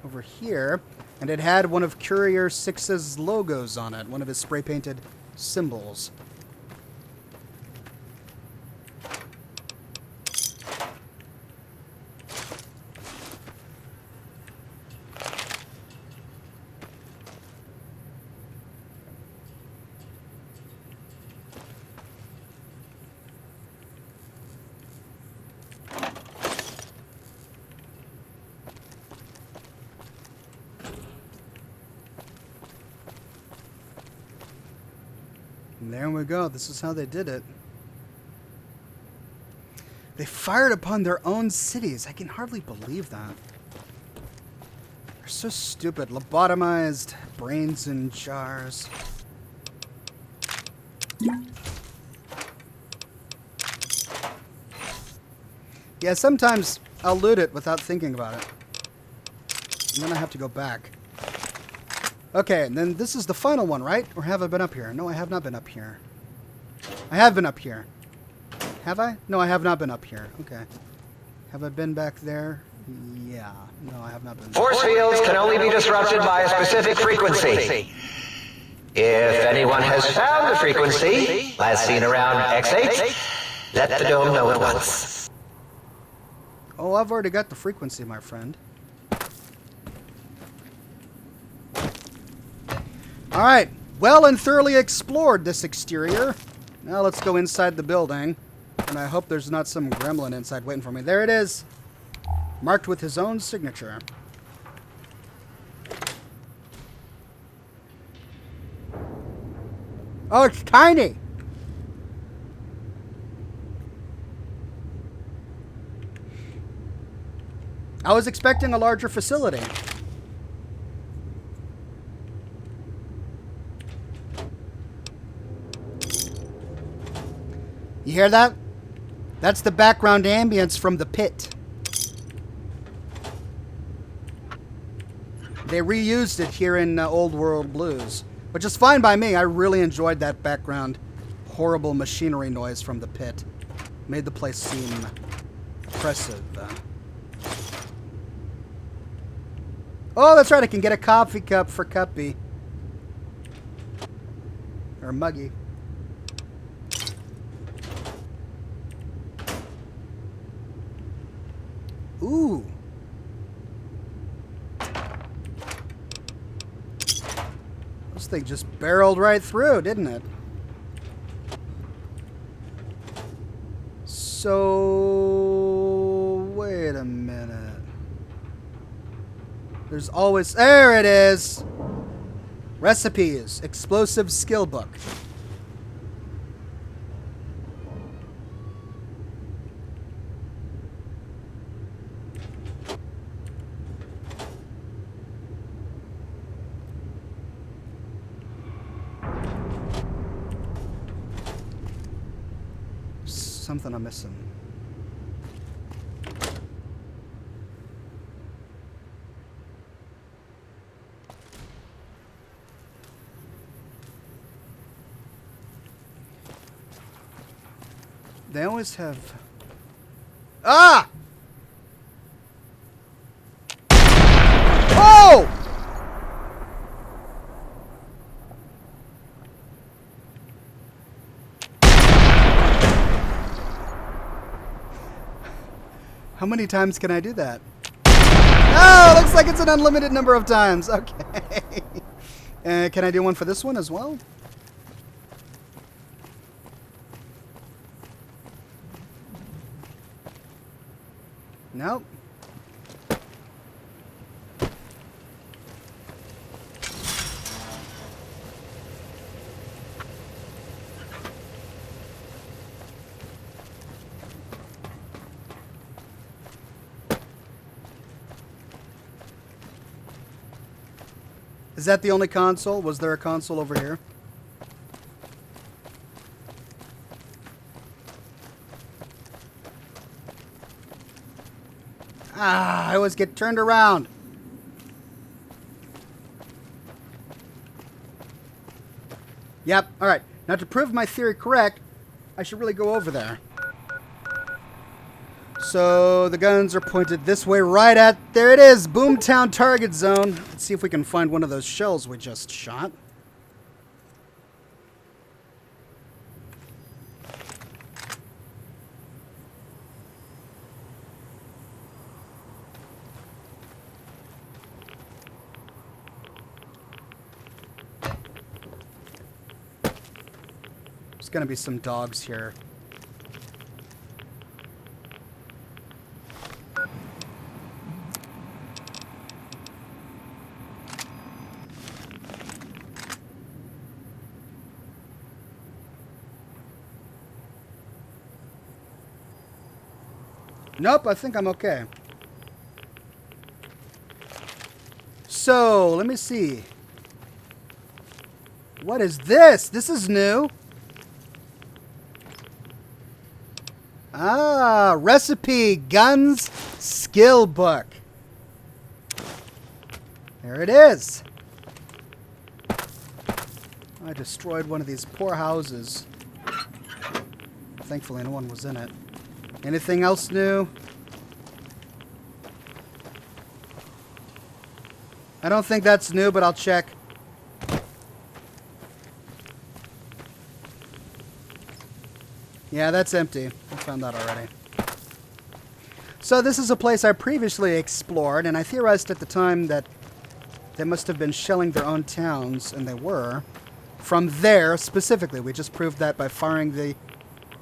over here, and it had one of Courier 6's logos on it, one of his spray-painted symbols. And there we go. This is how they did it. They fired upon their own cities. I can hardly believe that. They're so stupid. Lobotomized brains in jars. Yeah, sometimes I'll loot it without thinking about it. And then I have to go back. Okay, and then this is the final one, right? Or have I been up here? No, I have not been up here. I have been up here. Have I? No, I have not been up here. Okay. Have I been back there? Yeah. No, I have not been. Force fields can only be disrupted by a specific frequency. If anyone has found the frequency, as seen around X8, let the dome know at once. Oh, I've already got the frequency, my friend. Alright, well and thoroughly explored this exterior. Now let's go inside the building. And I hope there's not some gremlin inside waiting for me. There it is. Marked with his own signature. Oh, it's tiny! I was expecting a larger facility. You hear that? That's the background ambience from the pit. They reused it here in Old World Blues, which is fine by me. I really enjoyed that background horrible machinery noise from the pit. Made the place seem oppressive. Oh, that's right. I can get a coffee cup for Cuppy. Or Muggy. Ooh. This thing just barreled right through, didn't it? So, wait a minute. There's always... There it is! Recipes. Explosive skill book. something I'm missing. They always have... Ah! Oh! How many times can I do that? Oh, looks like it's an unlimited number of times. Okay. Can I do one for this one as well? Nope. Is that the only console? Was there a console over here? Ah, I always get turned around. Yep, alright. Now to prove my theory correct, I should really go over there. So the guns are pointed this way right at... There it is! Boomtown target zone. Let's see if we can find one of those shells we just shot. There's gonna be some dogs here. Nope, I think I'm okay. So, let me see. What is this? This is new. Ah, recipe guns skill book. There it is. I destroyed one of these poor houses. Thankfully, no one was in it. Anything else new? I don't think that's new, but I'll check. Yeah, that's empty. I found that already. So this is a place I previously explored, and I theorized at the time that they must have been shelling their own towns, and they were. From there, specifically. We just proved that by firing the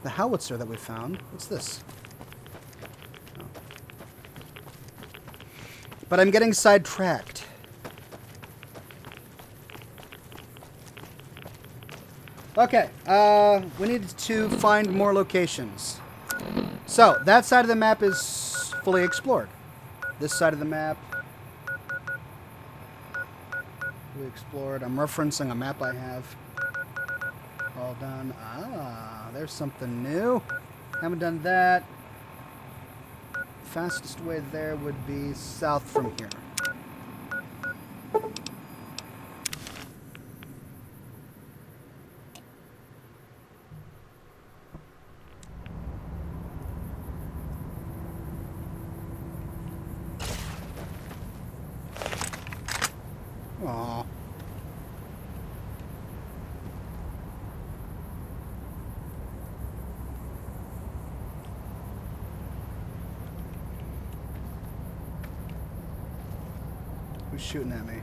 howitzer that we found. What's this? Oh. But I'm getting sidetracked. Okay, we need to find more locations. So, that side of the map is fully explored. This side of the map, we explored. I'm referencing a map I have. All done. Ah, there's something new. Haven't done that. Fastest way there would be south from here. Aww. Who's shooting at me?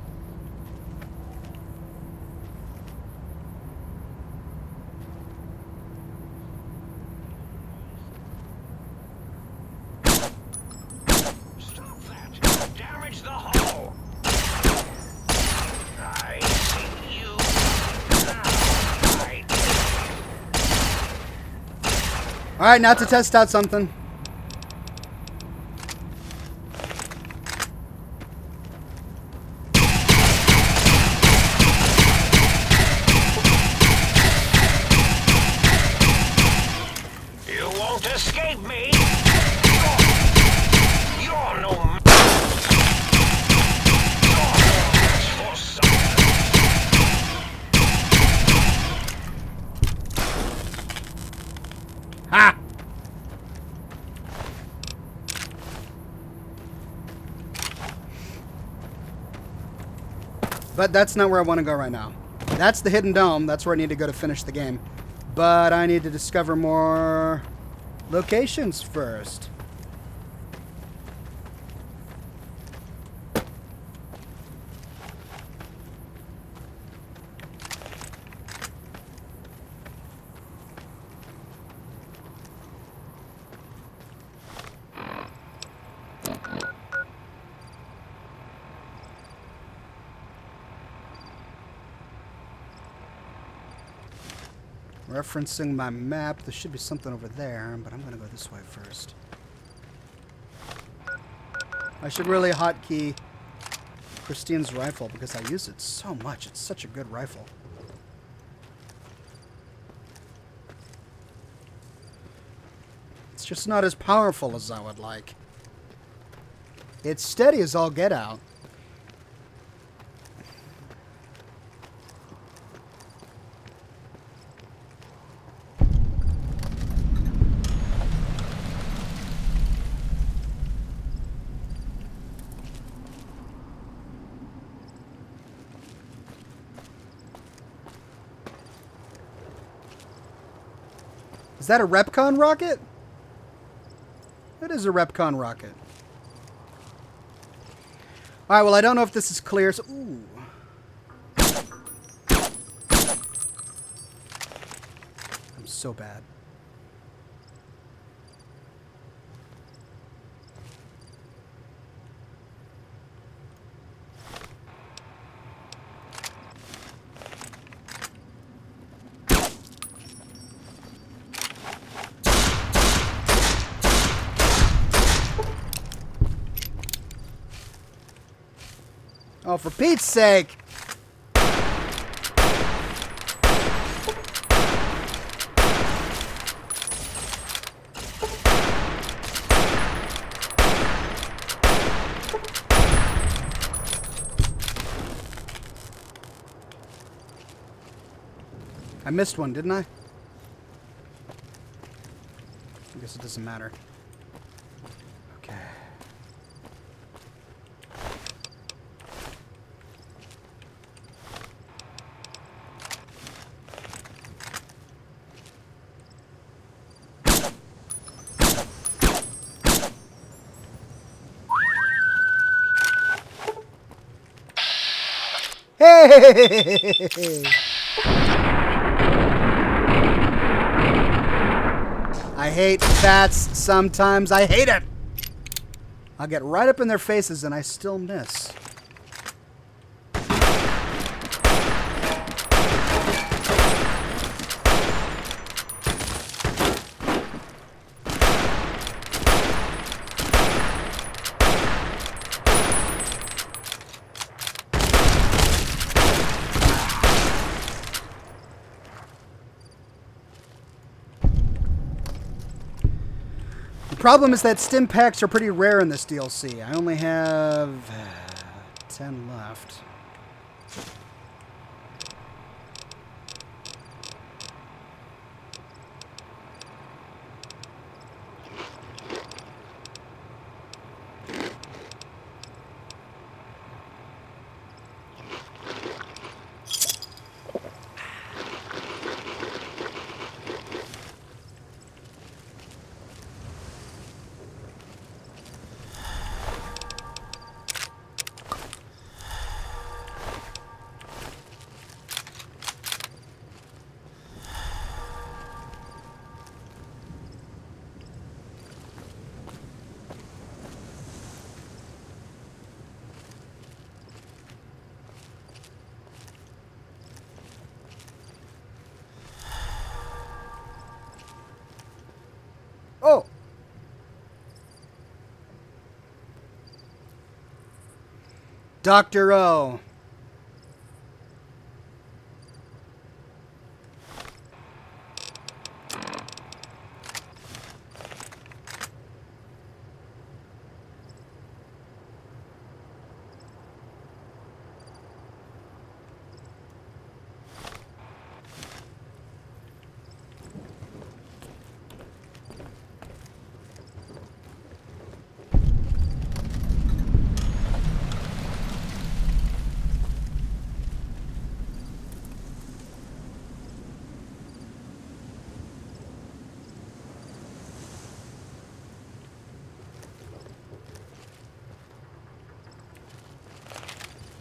Stop that! Damage the hull! I see you. Alright, now to test out something. You won't But that's not where I want to go right now. That's the hidden dome. That's where I need to go to finish the game. But I need to discover more locations first. Referencing my map, there should be something over there, but I'm going to go this way first. I should really hotkey Christine's rifle because I use it so much. It's such a good rifle. It's just not as powerful as I would like. It's steady as all get out. Is that a Repcon rocket? It is a Repcon rocket. Alright, well, I don't know if this is clear. So, ooh. I'm so bad. Oh, for Pete's sake! I missed one, didn't I? I guess it doesn't matter. Okay. Hey! I hate bats sometimes. I hate it! I'll get right up in their faces and I still miss. The problem is that stim packs are pretty rare in this DLC. I only have 10 left. Oh! Dr. O.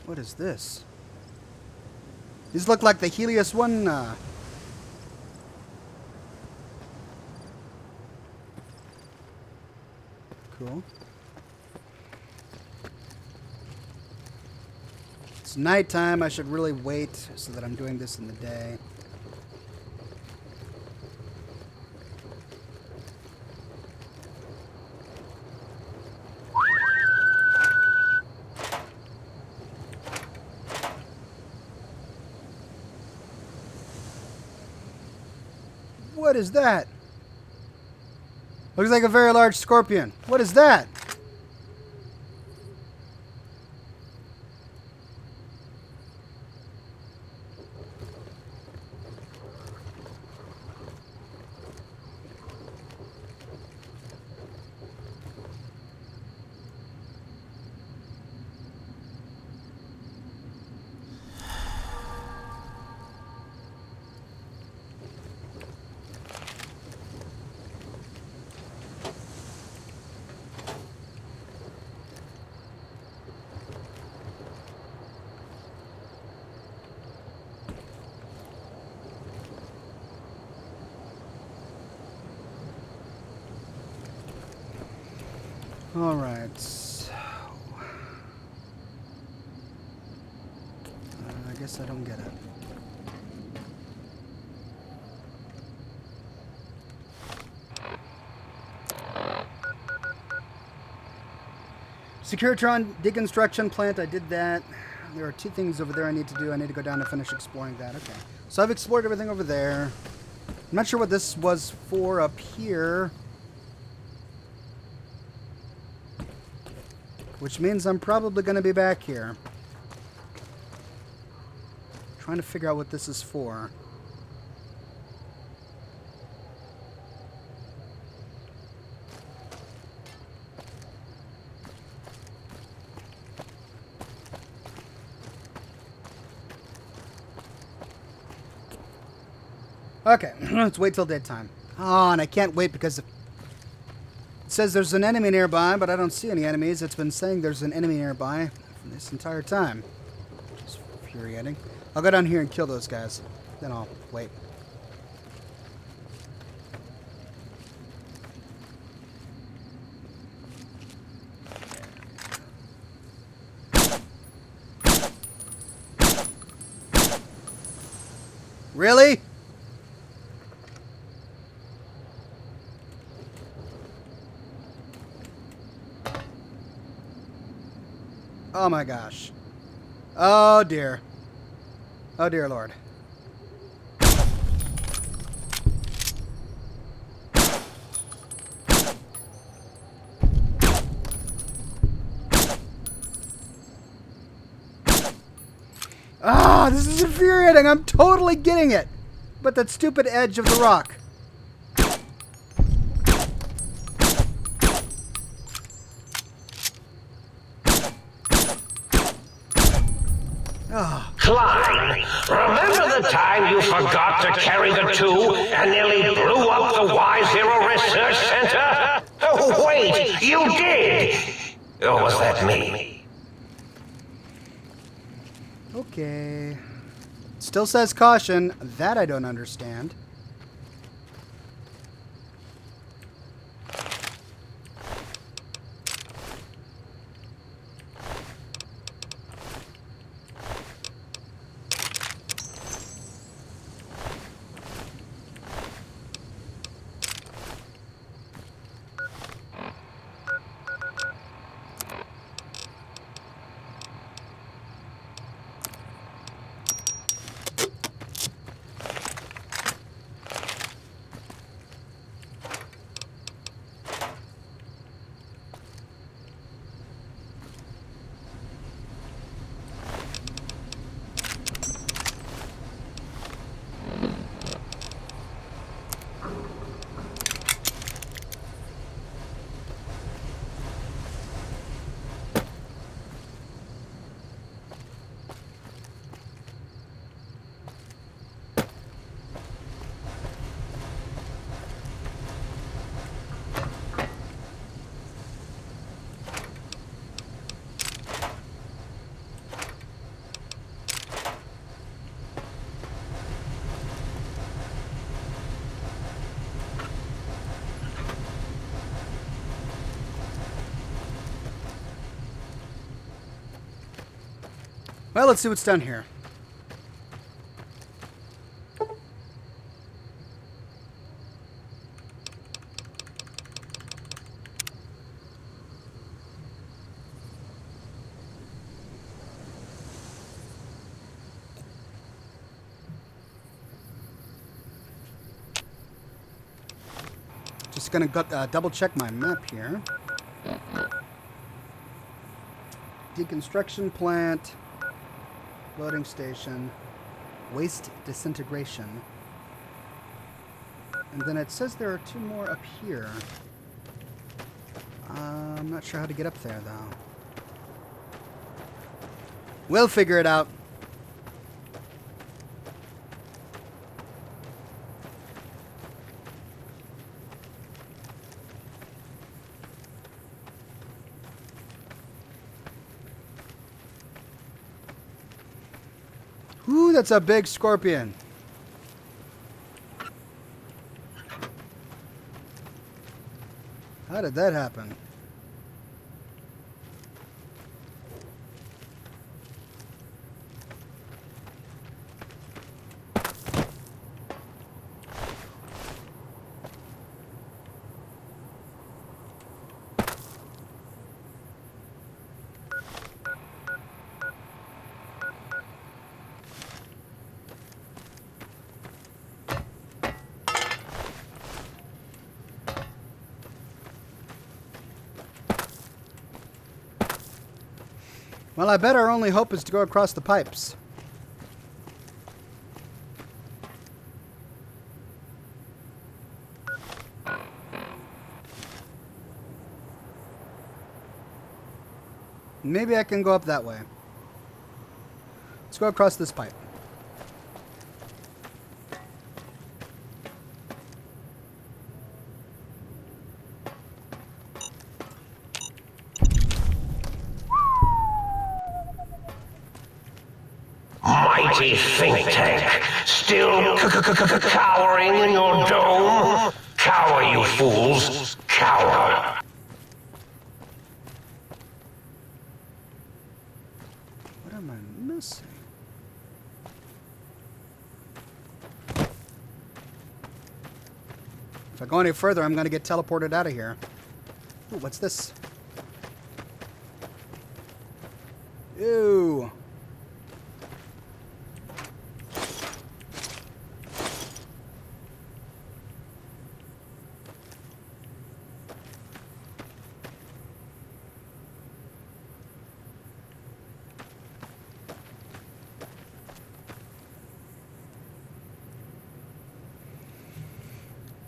What is this? These look like the Helios 1. Cool. It's nighttime. I should really wait so that I'm doing this in the day. What is that? Looks like a very large scorpion. What is that? All right. I guess I don't get it. Securitron deconstruction plant. I did that. There are 2 things over there I need to do. I need to go down and finish exploring that. Okay. So I've explored everything over there. I'm not sure what this was for up here. Which means I'm probably going to be back here. Trying to figure out what this is for. Okay, let's wait till daytime. Oh, and I can't wait because it says there's an enemy nearby, but I don't see any enemies. It's been saying there's an enemy nearby for this entire time. Just infuriating. I'll go down here and kill those guys. Then I'll wait. Really? Oh my gosh. Oh dear. Oh dear Lord. Ah, this is infuriating. I'm totally getting it. But that stupid edge of the rock. Klein, remember the time you forgot to carry the tube and nearly blew up the Y0 Research Center? Oh, wait, you did! Or was that me? Okay. Still says caution. That I don't understand. Well, let's see what's done here. Just gonna double check my map here. Deconstruction plant, loading station, waste disintegration. And then it says there are 2 more up here. I'm not sure how to get up there, though. We'll figure it out. Ooh, that's a big scorpion. How did that happen? Well, I bet our only hope is to go across the pipes. Maybe I can go up that way. Let's go across this pipe. Mighty think tank, still cowering in your dome? Cower, you fools, cower. What am I missing? If I go any further, I'm going to get teleported out of here. Ooh, what's this? Ew.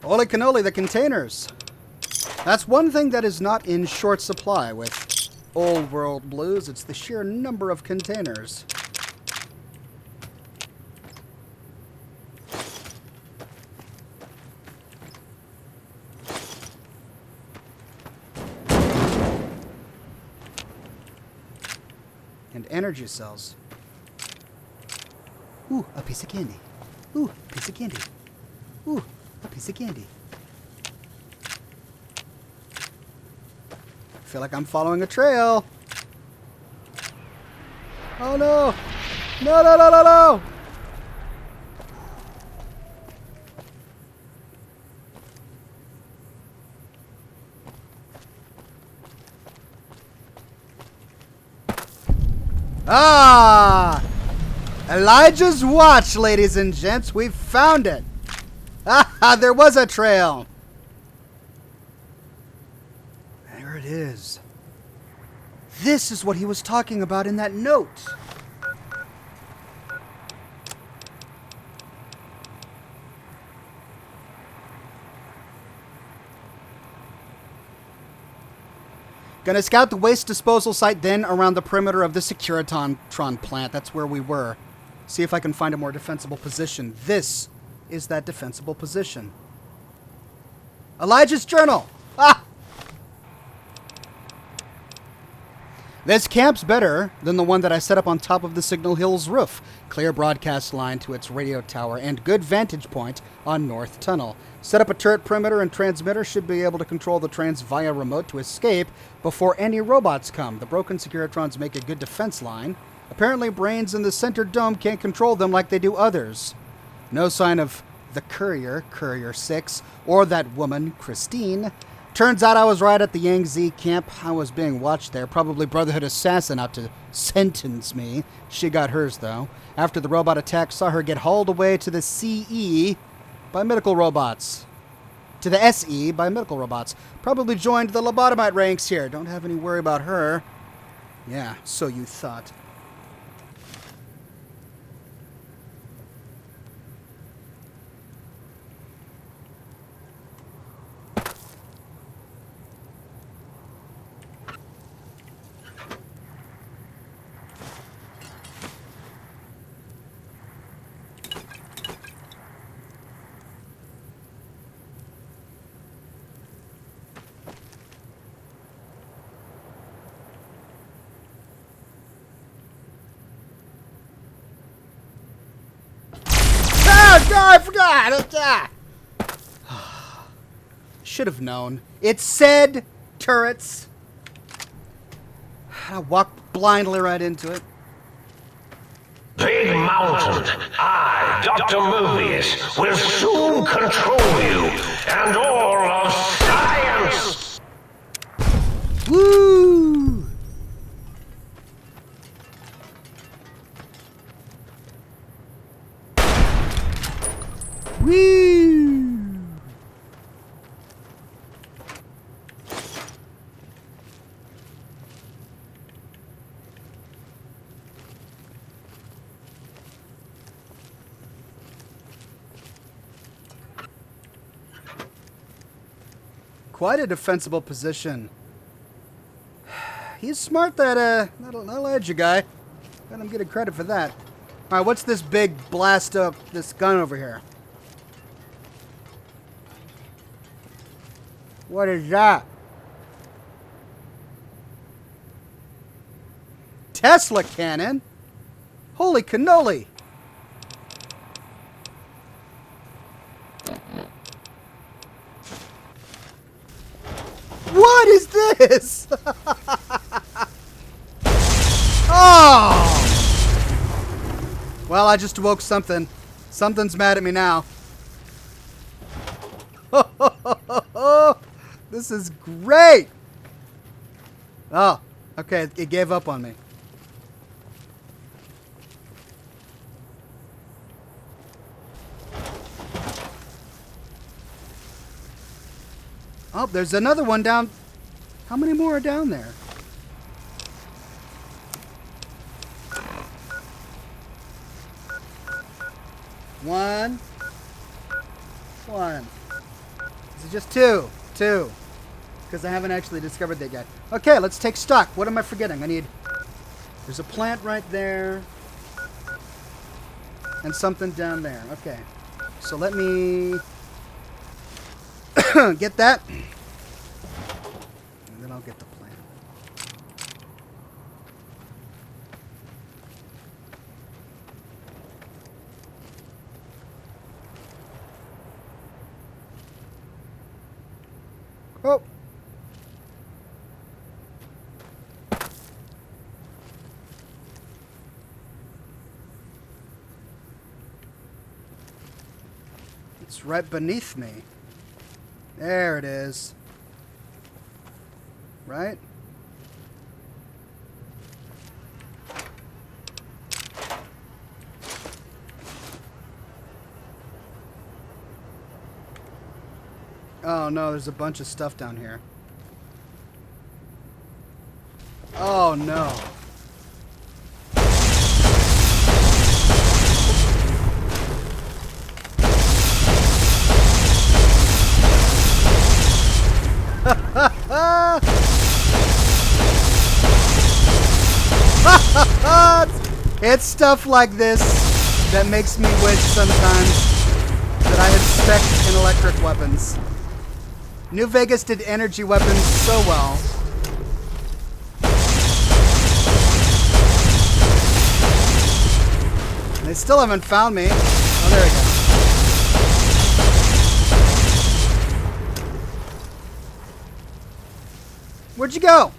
Holy cannoli, the containers. That's one thing that is not in short supply with Old World Blues. It's the sheer number of containers. And energy cells. Ooh, a piece of candy. Ooh, a piece of candy. Ooh, a piece of candy. I feel like I'm following a trail. Oh no! No, no, no, no, no! Ah! Elijah's watch, ladies and gents. We found it. Ah, there was a trail. There it is. This is what he was talking about in that note. Gonna scout the waste disposal site then around the perimeter of the Securitron plant. That's where we were. See if I can find a more defensible position. This is that defensible position. Elijah's journal! Ah! This camp's better than the one that I set up on top of the Signal Hills roof. Clear broadcast line to its radio tower and good vantage point on North Tunnel. Set up a turret perimeter and transmitter should be able to control the trains via remote to escape before any robots come. The broken Securitrons make a good defense line. Apparently, brains in the center dome can't control them like they do others. No sign of the courier, Courier 6, or that woman, Christine. Turns out I was right at the Yangtze camp. I was being watched there. Probably Brotherhood assassin out to sentence me. She got hers, though. After the robot attack, saw her get hauled away to the CE by medical robots. To the SE by medical robots. Probably joined the lobotomite ranks here. Don't have any worry about her. Yeah, so you thought. I forgot. Should have known. It said turrets. I walked blindly right into it. Big Mountain, I, Dr. Mobius, will soon control you and all of science! Woo! Woo! Quite a defensible position. He's smart, that'll edge you guy. Let him get a credit for that. All right, what's this big blast up this gun over here? What is that? Tesla cannon? Holy cannoli! What is this? Oh! Well, I just woke something. Something's mad at me now. This is great! Oh, okay, it gave up on me. Oh, there's another one down. How many more are down there? One. Is it just two? Two. Because I haven't actually discovered that yet. Okay, let's take stock. What am I forgetting? There's a plant right there. And something down there. Okay. So let me get that. And then I'll get the plant. Oh. It's right beneath me. There it is. Right? Oh no, there's a bunch of stuff down here. Oh no. It's stuff like this that makes me wish sometimes that I had spec'd in electric weapons. New Vegas did energy weapons so well. They still haven't found me. Oh, there we go. Where'd you go?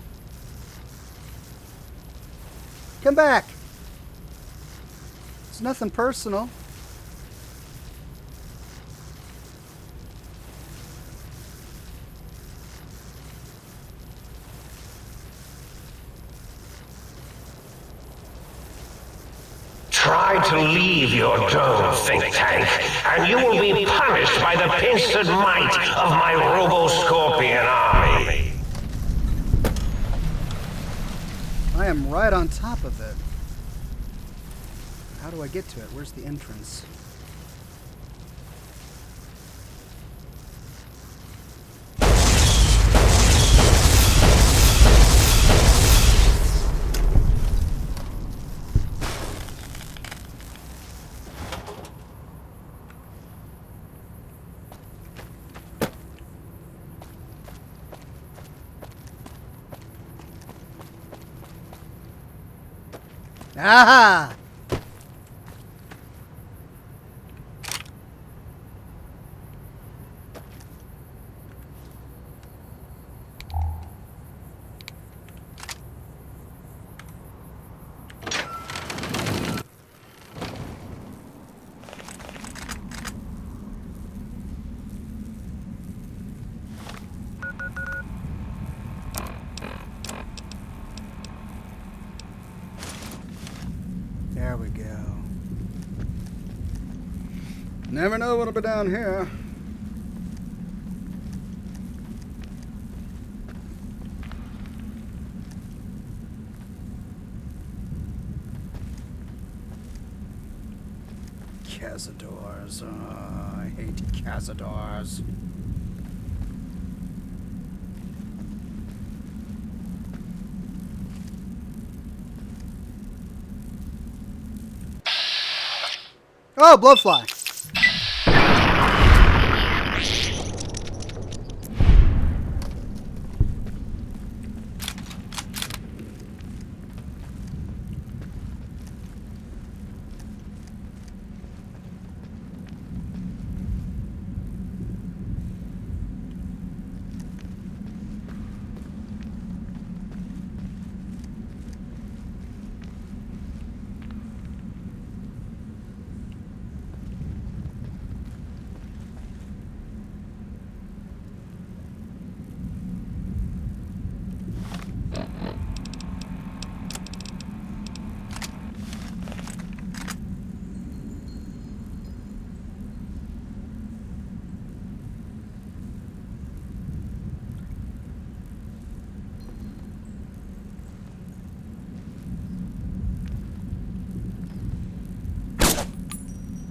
Come back. It's nothing personal. Try to leave your dome, think tank, and you will be punished by the pincered might of my Robo-Scorpion army. I am right on top of it. How do I get to it? Where's the entrance? Aha! There we go. Never know what'll be down here. Cazadors. Oh, I hate Cazadors. Oh, blowfly.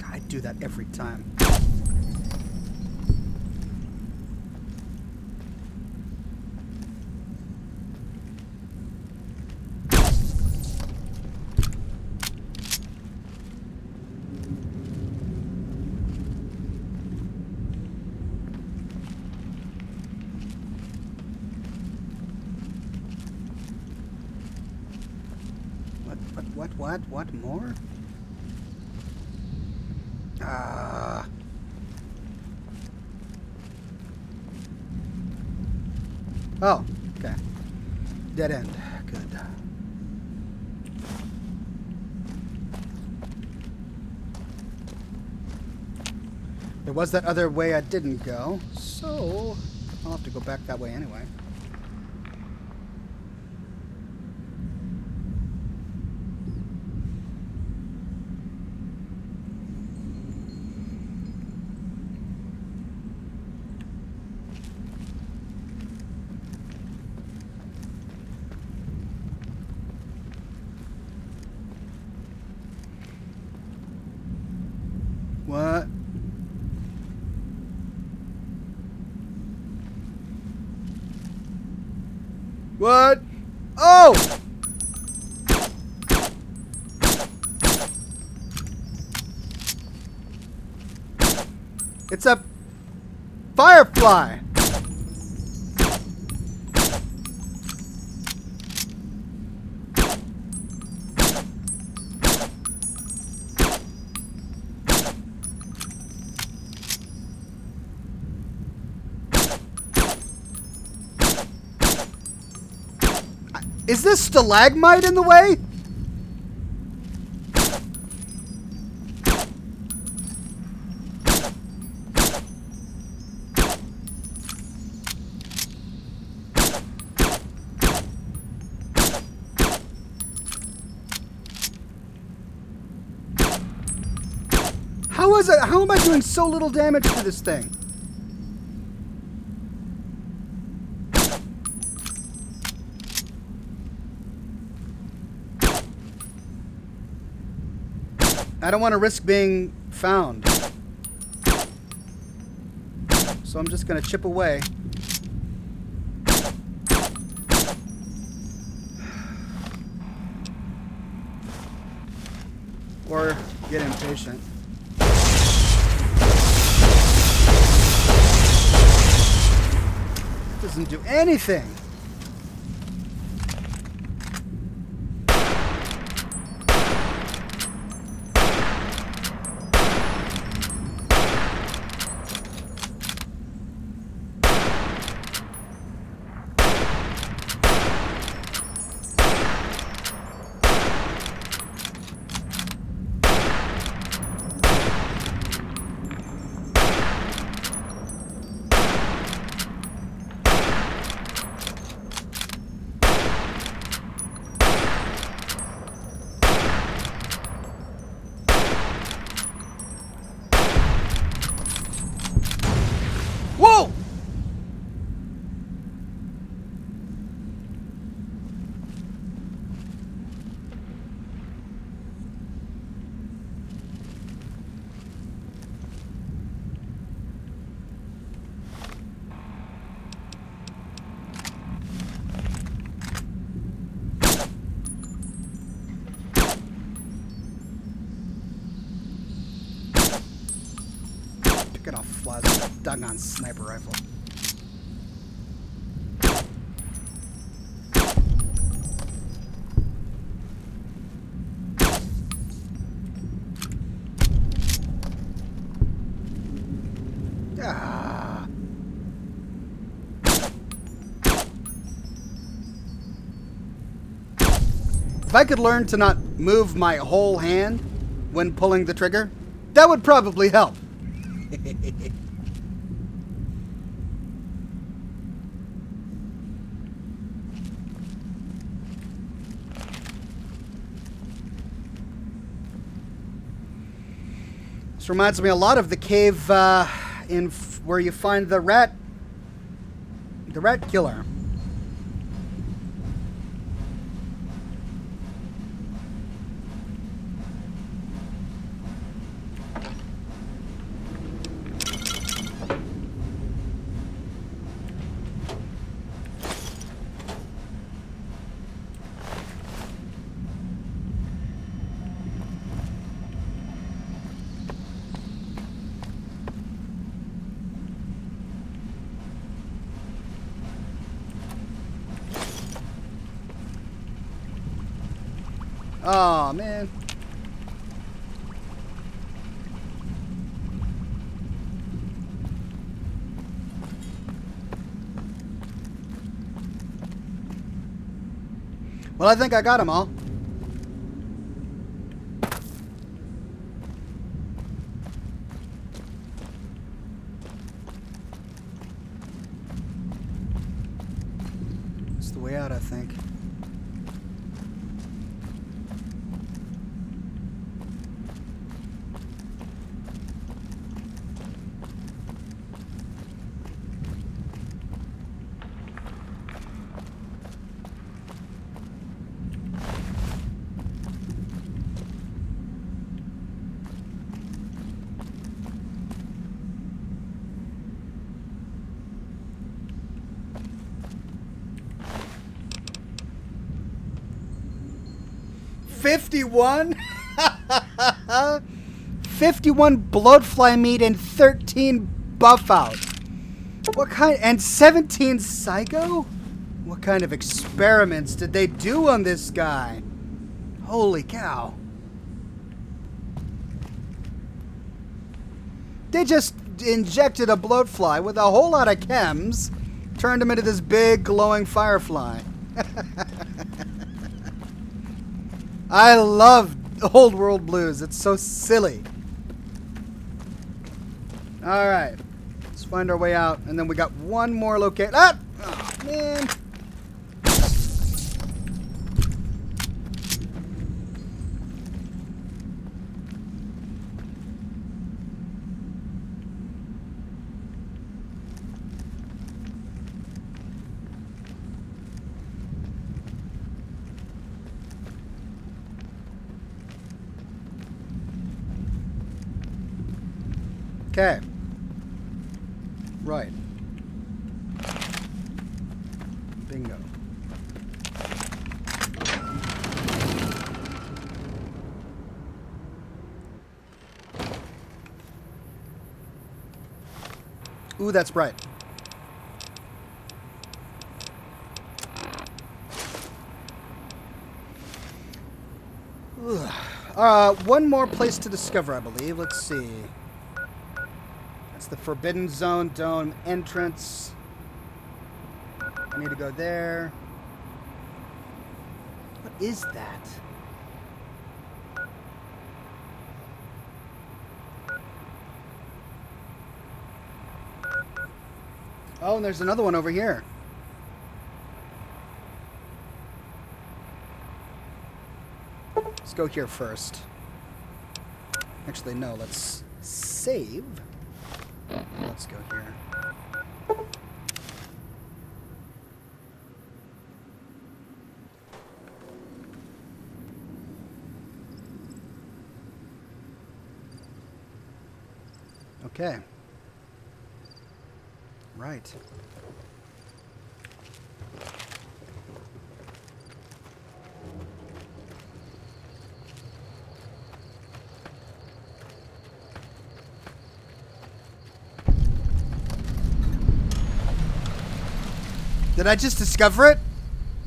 I do that every time. What more? Oh, okay. Dead end. Good. There was that other way I didn't go, so I'll have to go back that way anyway. What? What? Oh! It's a firefly. Is this stalagmite in the way? How am I doing so little damage to this thing? I don't want to risk being found. So I'm just going to chip away. Or get impatient. Doesn't do anything. Whoa! Pick it off, flies with a doggone sniper rifle. Ah. If I could learn to not move my whole hand when pulling the trigger, that would probably help. This reminds me a lot of the cave where you find the rat killer. Oh man. Well, I think I got them all. It's the way out, I think. $51? 51 bloatfly meat and 13 buff out. What kind? And 17 psycho? What kind of experiments did they do on this guy? Holy cow. They just injected a bloatfly with a whole lot of chems, turned him into this big glowing firefly. I love Old World Blues. It's so silly. Alright. Let's find our way out. And then we got one more location. Ah! Oh, man. Okay. Right. Bingo. Ooh, that's bright. One more place to discover, I believe. Let's see. That's the Forbidden Zone Dome entrance. I need to go there. What is that? Oh, and there's another one over here. Let's go here first. Actually, no, let's save. Let's go here. Okay. Right. Did I just discover it?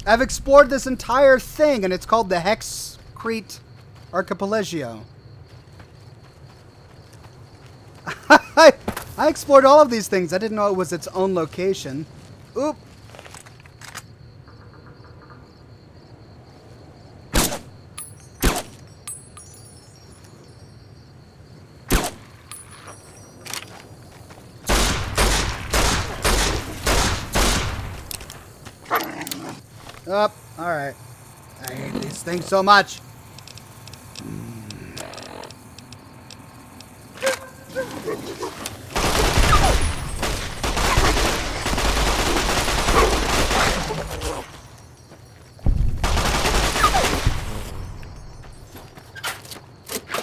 I've explored this entire thing, and it's called the Hexcrete Archipelago. I explored all of these things. I didn't know it was its own location. Oop. Up. All right. I hate these things so much.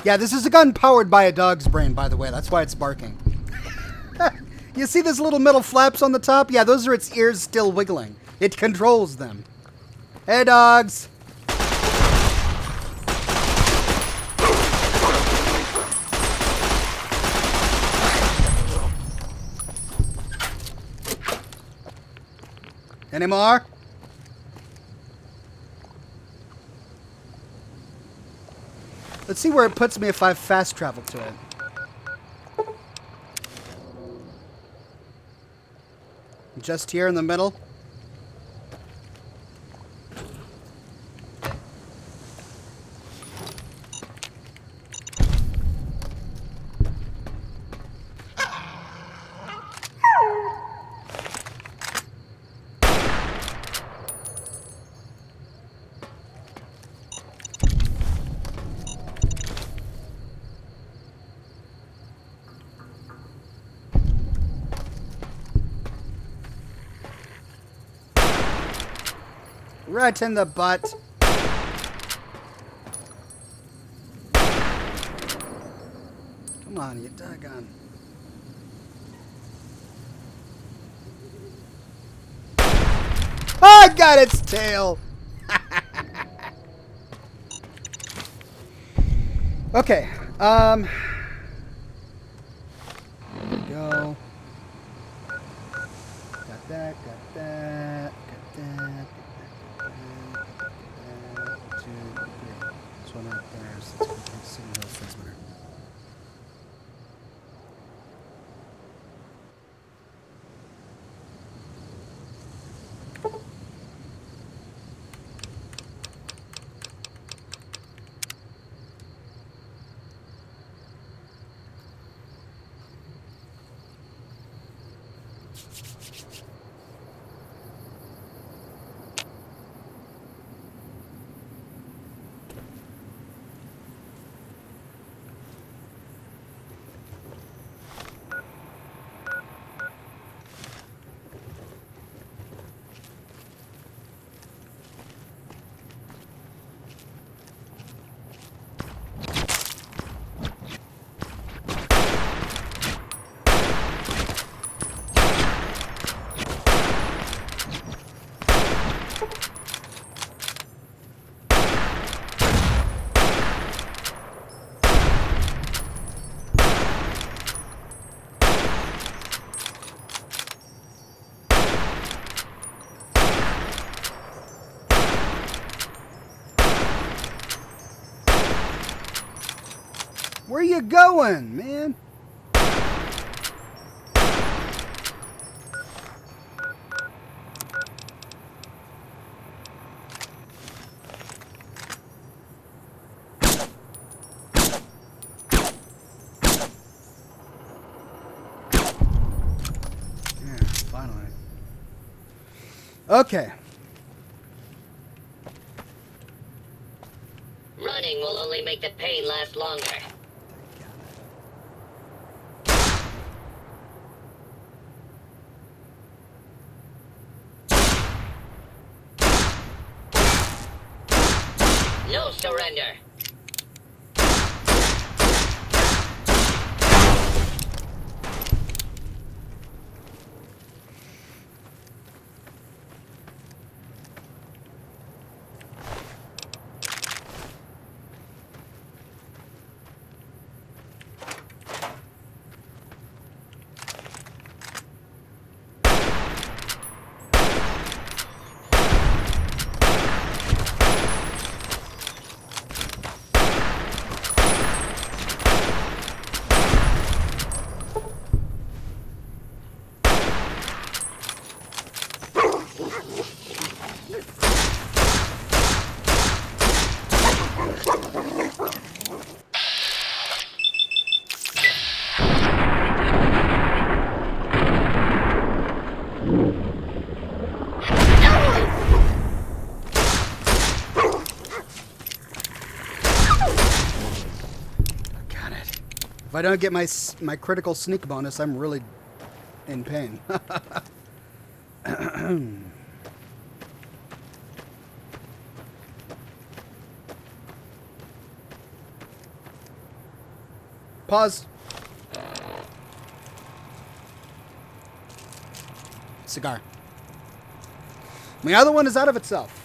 Yeah, this is a gun powered by a dog's brain, by the way. That's why it's barking. You see those little metal flaps on the top? Yeah, those are its ears still wiggling. It controls them. Hey, dogs. Any more? Let's see where it puts me if I fast travel to it. Just here in the middle. Right in the butt. Come on, you doggone. Oh, I got its tail. Okay. There we go. Got that, got that, got that. One right there, so let's go City Hill transmitter. Where you going, man? Finally. Okay. Running will only make the pain last longer. No surrender. If I don't get my critical sneak bonus, I'm really in pain. Pause. Cigar. The other one is out of itself.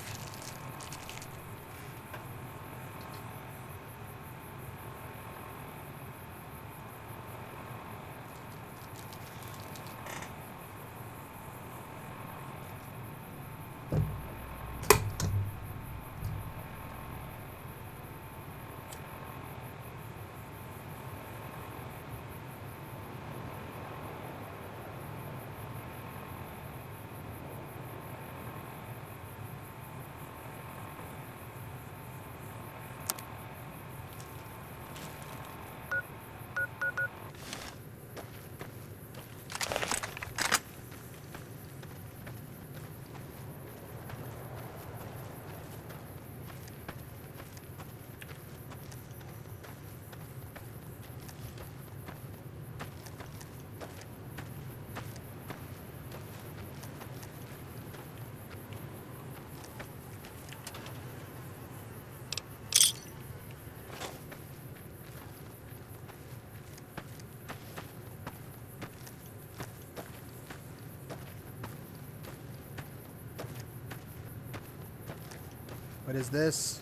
What is this?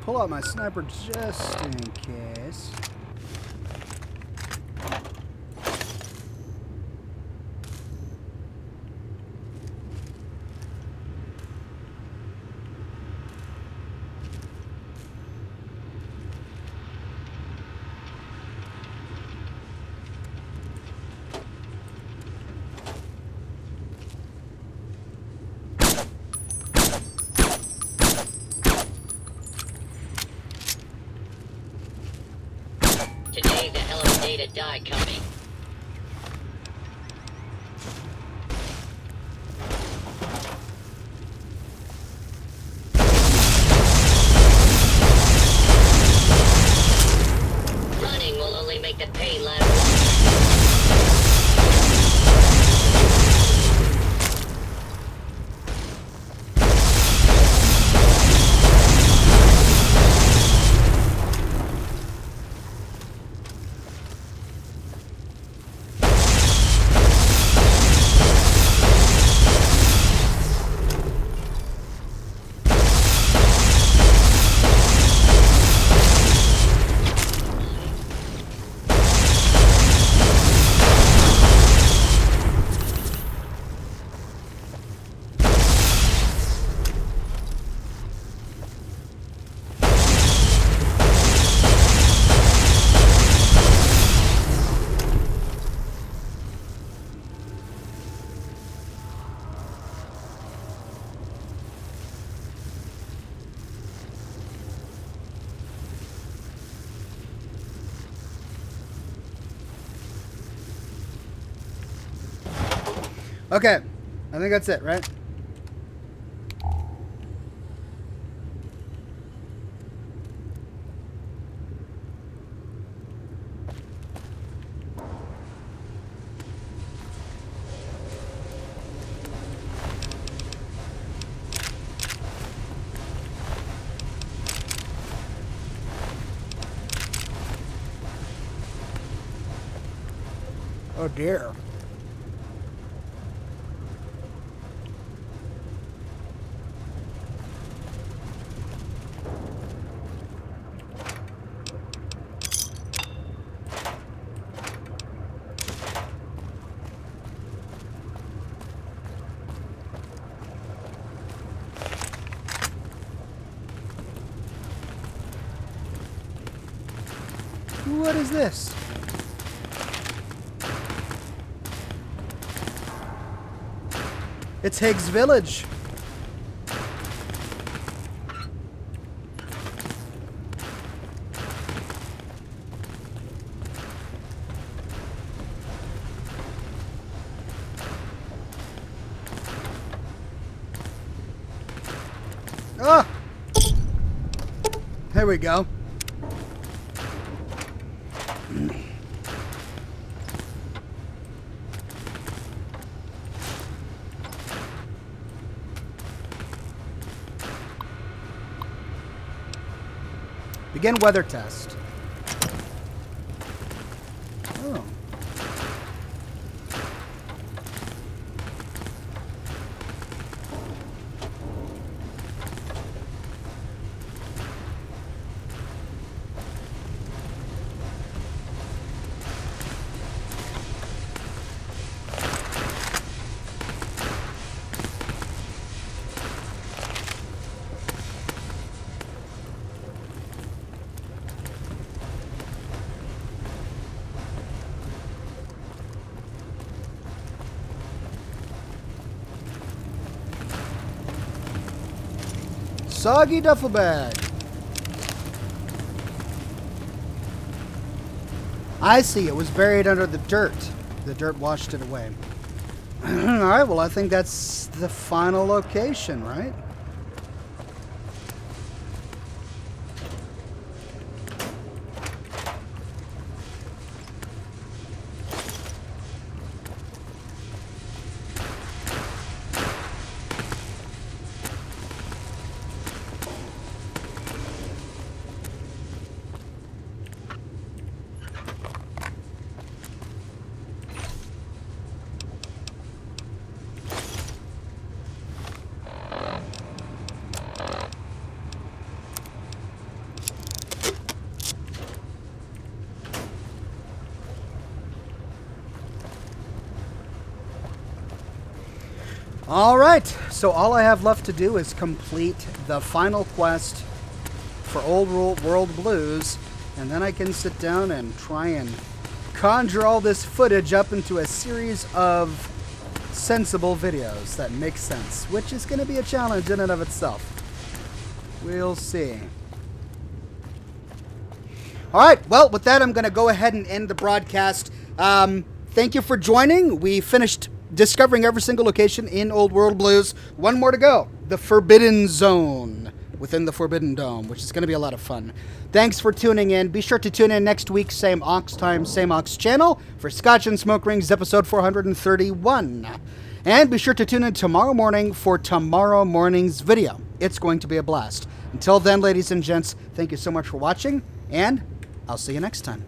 Pull out my sniper just in case. Today's a hell of a day to die coming. Running will only make the pain last longer. Okay. I think that's it, right? Oh dear. What is this? It's Higgs Village. Ah! There we go. Begin weather test. Oh. Soggy duffel bag. I see. It was buried under the dirt. The dirt washed it away. All right. Well, I think that's the final location, right? All right, so all I have left to do is complete the final quest for Old World Blues, and then I can sit down and try and conjure all this footage up into a series of sensible videos that make sense, which is going to be a challenge in and of itself. We'll see. All right, well, with that, I'm going to go ahead and end the broadcast. Thank you for joining. We finished discovering every single location in Old World Blues. One more to go. The Forbidden Zone within the Forbidden Dome, which is going to be a lot of fun. Thanks for tuning in. Be sure to tune in next week, same Ox time, same Ox channel, for Scotch and Smoke Rings episode 431. And be sure to tune in tomorrow morning for tomorrow morning's video. It's going to be a blast. Until then, ladies and gents, thank you so much for watching, and I'll see you next time.